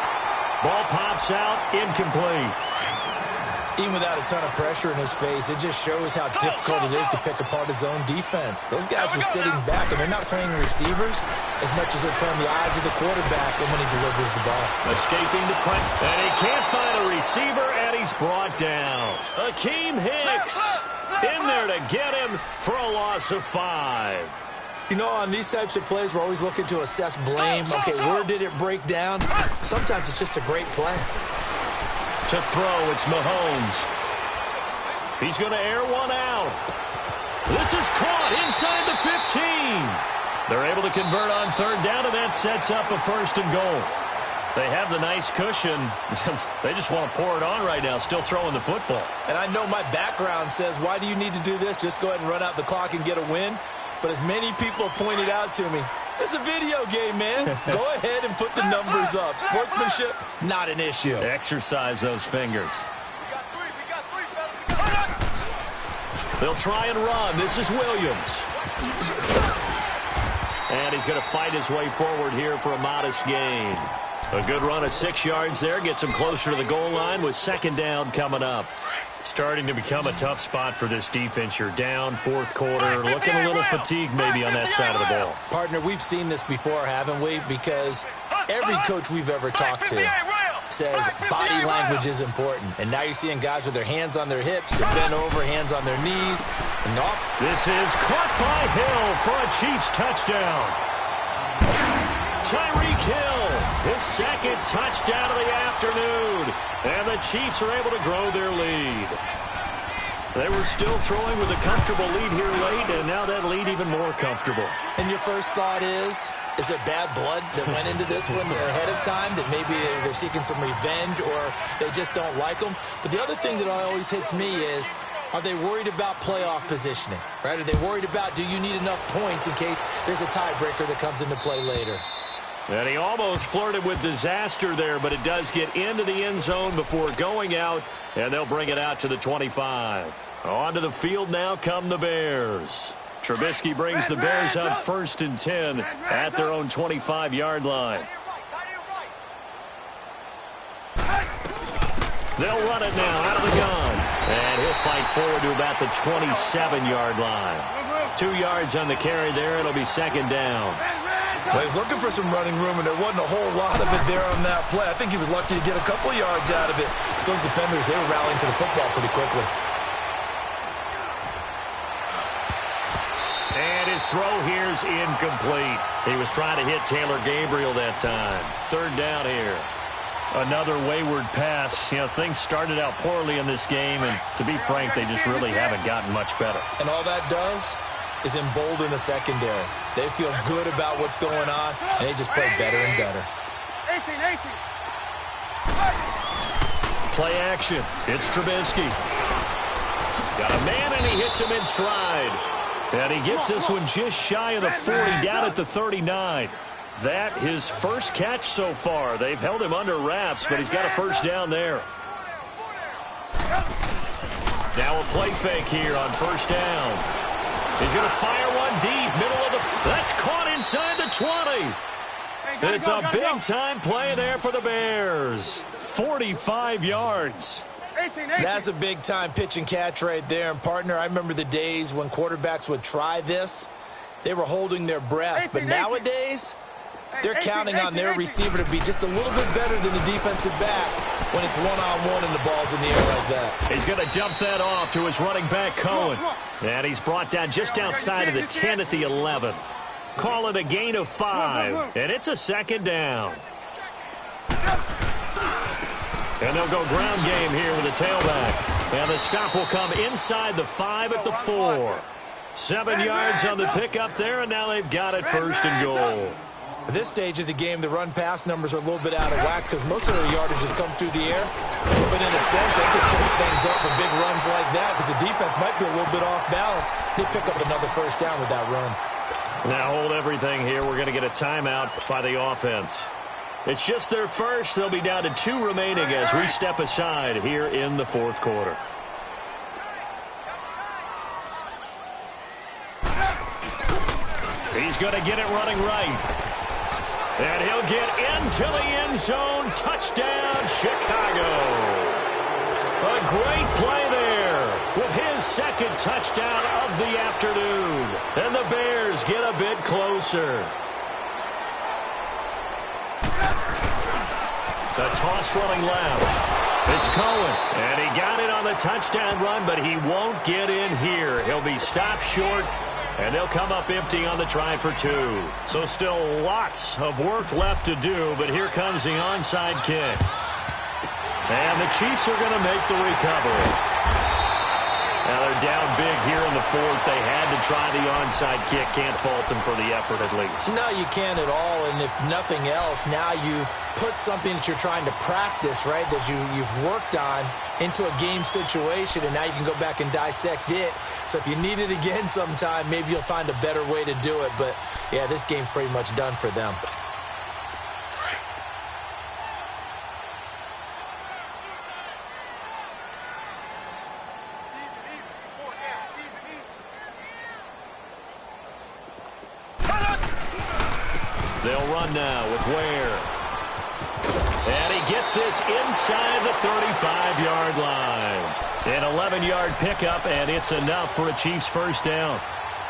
Ball pops out. Incomplete. Even without a ton of pressure in his face, it just shows how difficult it is to pick apart his own defense. Those guys were sitting back, and they're not playing receivers as much as they're playing the eyes of the quarterback and when he delivers the ball. Escaping the pressure. And he can't find a receiver, and he's brought down. Akeem Hicks in there to get him for a loss of 5. You know, on these types of plays, we're always looking to assess blame. Okay, where did it break down? Sometimes it's just a great play. To throw, it's Mahomes. He's going to air one out. This is caught inside the 15. They're able to convert on 3rd down, and that sets up a 1st and goal. They have the nice cushion. They just want to pour it on right now, still throwing the football. And I know my background says, why do you need to do this? Just go ahead and run out the clock and get a win. But as many people pointed out to me, it's a video game, man. Go ahead and put the numbers up. Sportsmanship, not an issue. Exercise those fingers. We got three, fellas. They'll try and run. This is Williams. And he's going to fight his way forward here for a modest gain. A good run of 6 yards there. Gets him closer to the goal line with 2nd down coming up. Starting to become a tough spot for this defense. You're down 4th quarter. Looking a little fatigued maybe on that side of the ball. Partner, we've seen this before, haven't we? Because every coach we've ever talked to says body language is important. And now you're seeing guys with their hands on their hips. They're bent over, hands on their knees. And off. This is caught by Hill for a Chiefs touchdown. Tyreek Hill, his 2nd touchdown of the afternoon. And the Chiefs are able to grow their lead. They were still throwing with a comfortable lead here late, and now that lead even more comfortable. And your first thought is there bad blood that went into this one ahead of time, that maybe they're seeking some revenge or they just don't like them? But the other thing that always hits me is, are they worried about playoff positioning? Right? Are they worried about, do you need enough points in case there's a tiebreaker that comes into play later? And he almost flirted with disaster there, but it does get into the end zone before going out, and they'll bring it out to the 25. Onto the field now come the Bears. Trubisky brings the Bears up 1st and 10 at their own 25-yard line. They'll run it now out of the gun. And he'll fight forward to about the 27-yard line. 2 yards on the carry there. It'll be 2nd down. Well, he's looking for some running room, and there wasn't a whole lot of it there on that play. I think he was lucky to get a couple of yards out of it. So those defenders, they were rallying to the football pretty quickly. And his throw here's incomplete. He was trying to hit Taylor Gabriel that time. 3rd down here. Another wayward pass. You know, things started out poorly in this game, and to be frank, they just really haven't gotten much better. And all that does is embolden the secondary. They feel good about what's going on, and they just play better and better. 18. Play action. It's Trubisky. Got a man, and he hits him in stride. And he gets this one just shy of the 40, down at the 39. That his first catch so far. They've held him under wraps, but he's got a first down there. Now a play fake here on first down. He's going to fire one deep, middle of the... That's caught inside the 20. It's a big-time play there for the Bears. 45 yards. That's a big-time pitch and catch right there. And, partner, I remember the days when quarterbacks would try this. They were holding their breath. But nowadays, they're counting on their receiver to be just a little bit better than the defensive back when it's one-on-one and the ball's in the air like that. He's going to dump that off to his running back, Cohen. And he's brought down just outside of the 10 at the 11. Call it a gain of 5, and it's a second down. And they'll go ground game here with a tailback. And the stop will come inside the 5 at the 4. 7 yards on the pickup there, and now they've got it first and goal. At this stage of the game, the run-pass numbers are a little bit out of whack because most of their yardage has come through the air. But in a sense, that just sets things up for big runs like that because the defense might be a little bit off balance. They pick up another first down with that run. Now hold everything here. We're going to get a timeout by the offense. It's just their first. They'll be down to 2 remaining as we step aside here in the fourth quarter. He's going to get it running right. And he'll get into the end zone. Touchdown, Chicago. A great play there with his second touchdown of the afternoon. And the Bears get a bit closer. The toss running left. It's Cohen. And he got it on the touchdown run, but he won't get in here. He'll be stopped short. And they'll come up empty on the try for 2. So still lots of work left to do, but here comes the onside kick. And the Chiefs are going to make the recovery. Now they're down big here in the fourth. They had to try the onside kick. Can't fault them for the effort at least. No, you can't at all. And if nothing else, now you've put something that you're trying to practice, right, that you've worked on into a game situation, and now you can go back and dissect it. So if you need it again sometime, maybe you'll find a better way to do it. But, yeah, this game's pretty much done for them. They'll run now with Ware. And he gets this inside the 35-yard line. An 11-yard pickup, and it's enough for a Chiefs first down.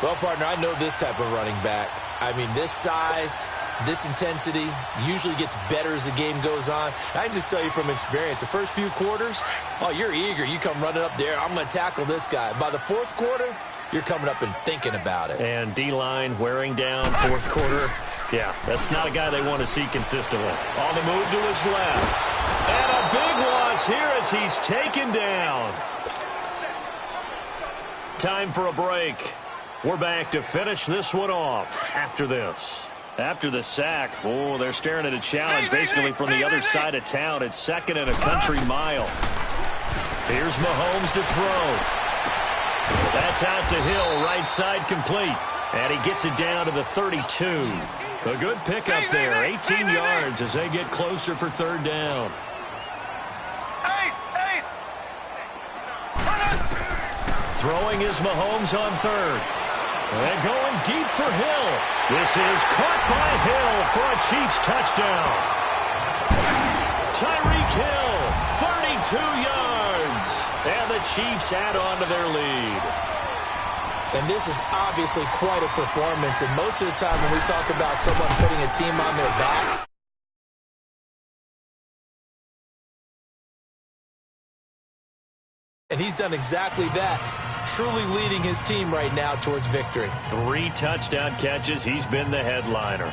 Well, partner, I know this type of running back. I mean, this size, this intensity usually gets better as the game goes on. I can just tell you from experience, the first few quarters, oh, you're eager. You come running up there, I'm going to tackle this guy. By the fourth quarter, you're coming up and thinking about it. And D-line wearing down fourth quarter. Yeah, that's not a guy they want to see consistently. On the move to his left. And a big loss here as he's taken down. Time for a break. We're back to finish this one off after this. After the sack, oh, they're staring at a challenge basically from the other side of town. It's 2nd and a country mile. Here's Mahomes to throw. That's out to Hill, right side complete. And he gets it down to the 32. A good pickup there, 18 yards as they get closer for 3rd down. Throwing is Mahomes on 3rd. And going deep for Hill. This is caught by Hill for a Chiefs touchdown. Tyreek Hill, 32 yards. And the Chiefs add on to their lead. And this is obviously quite a performance. And most of the time when we talk about someone putting a team on their back, and he's done exactly that, truly leading his team right now towards victory. 3 touchdown catches. He's been the headliner.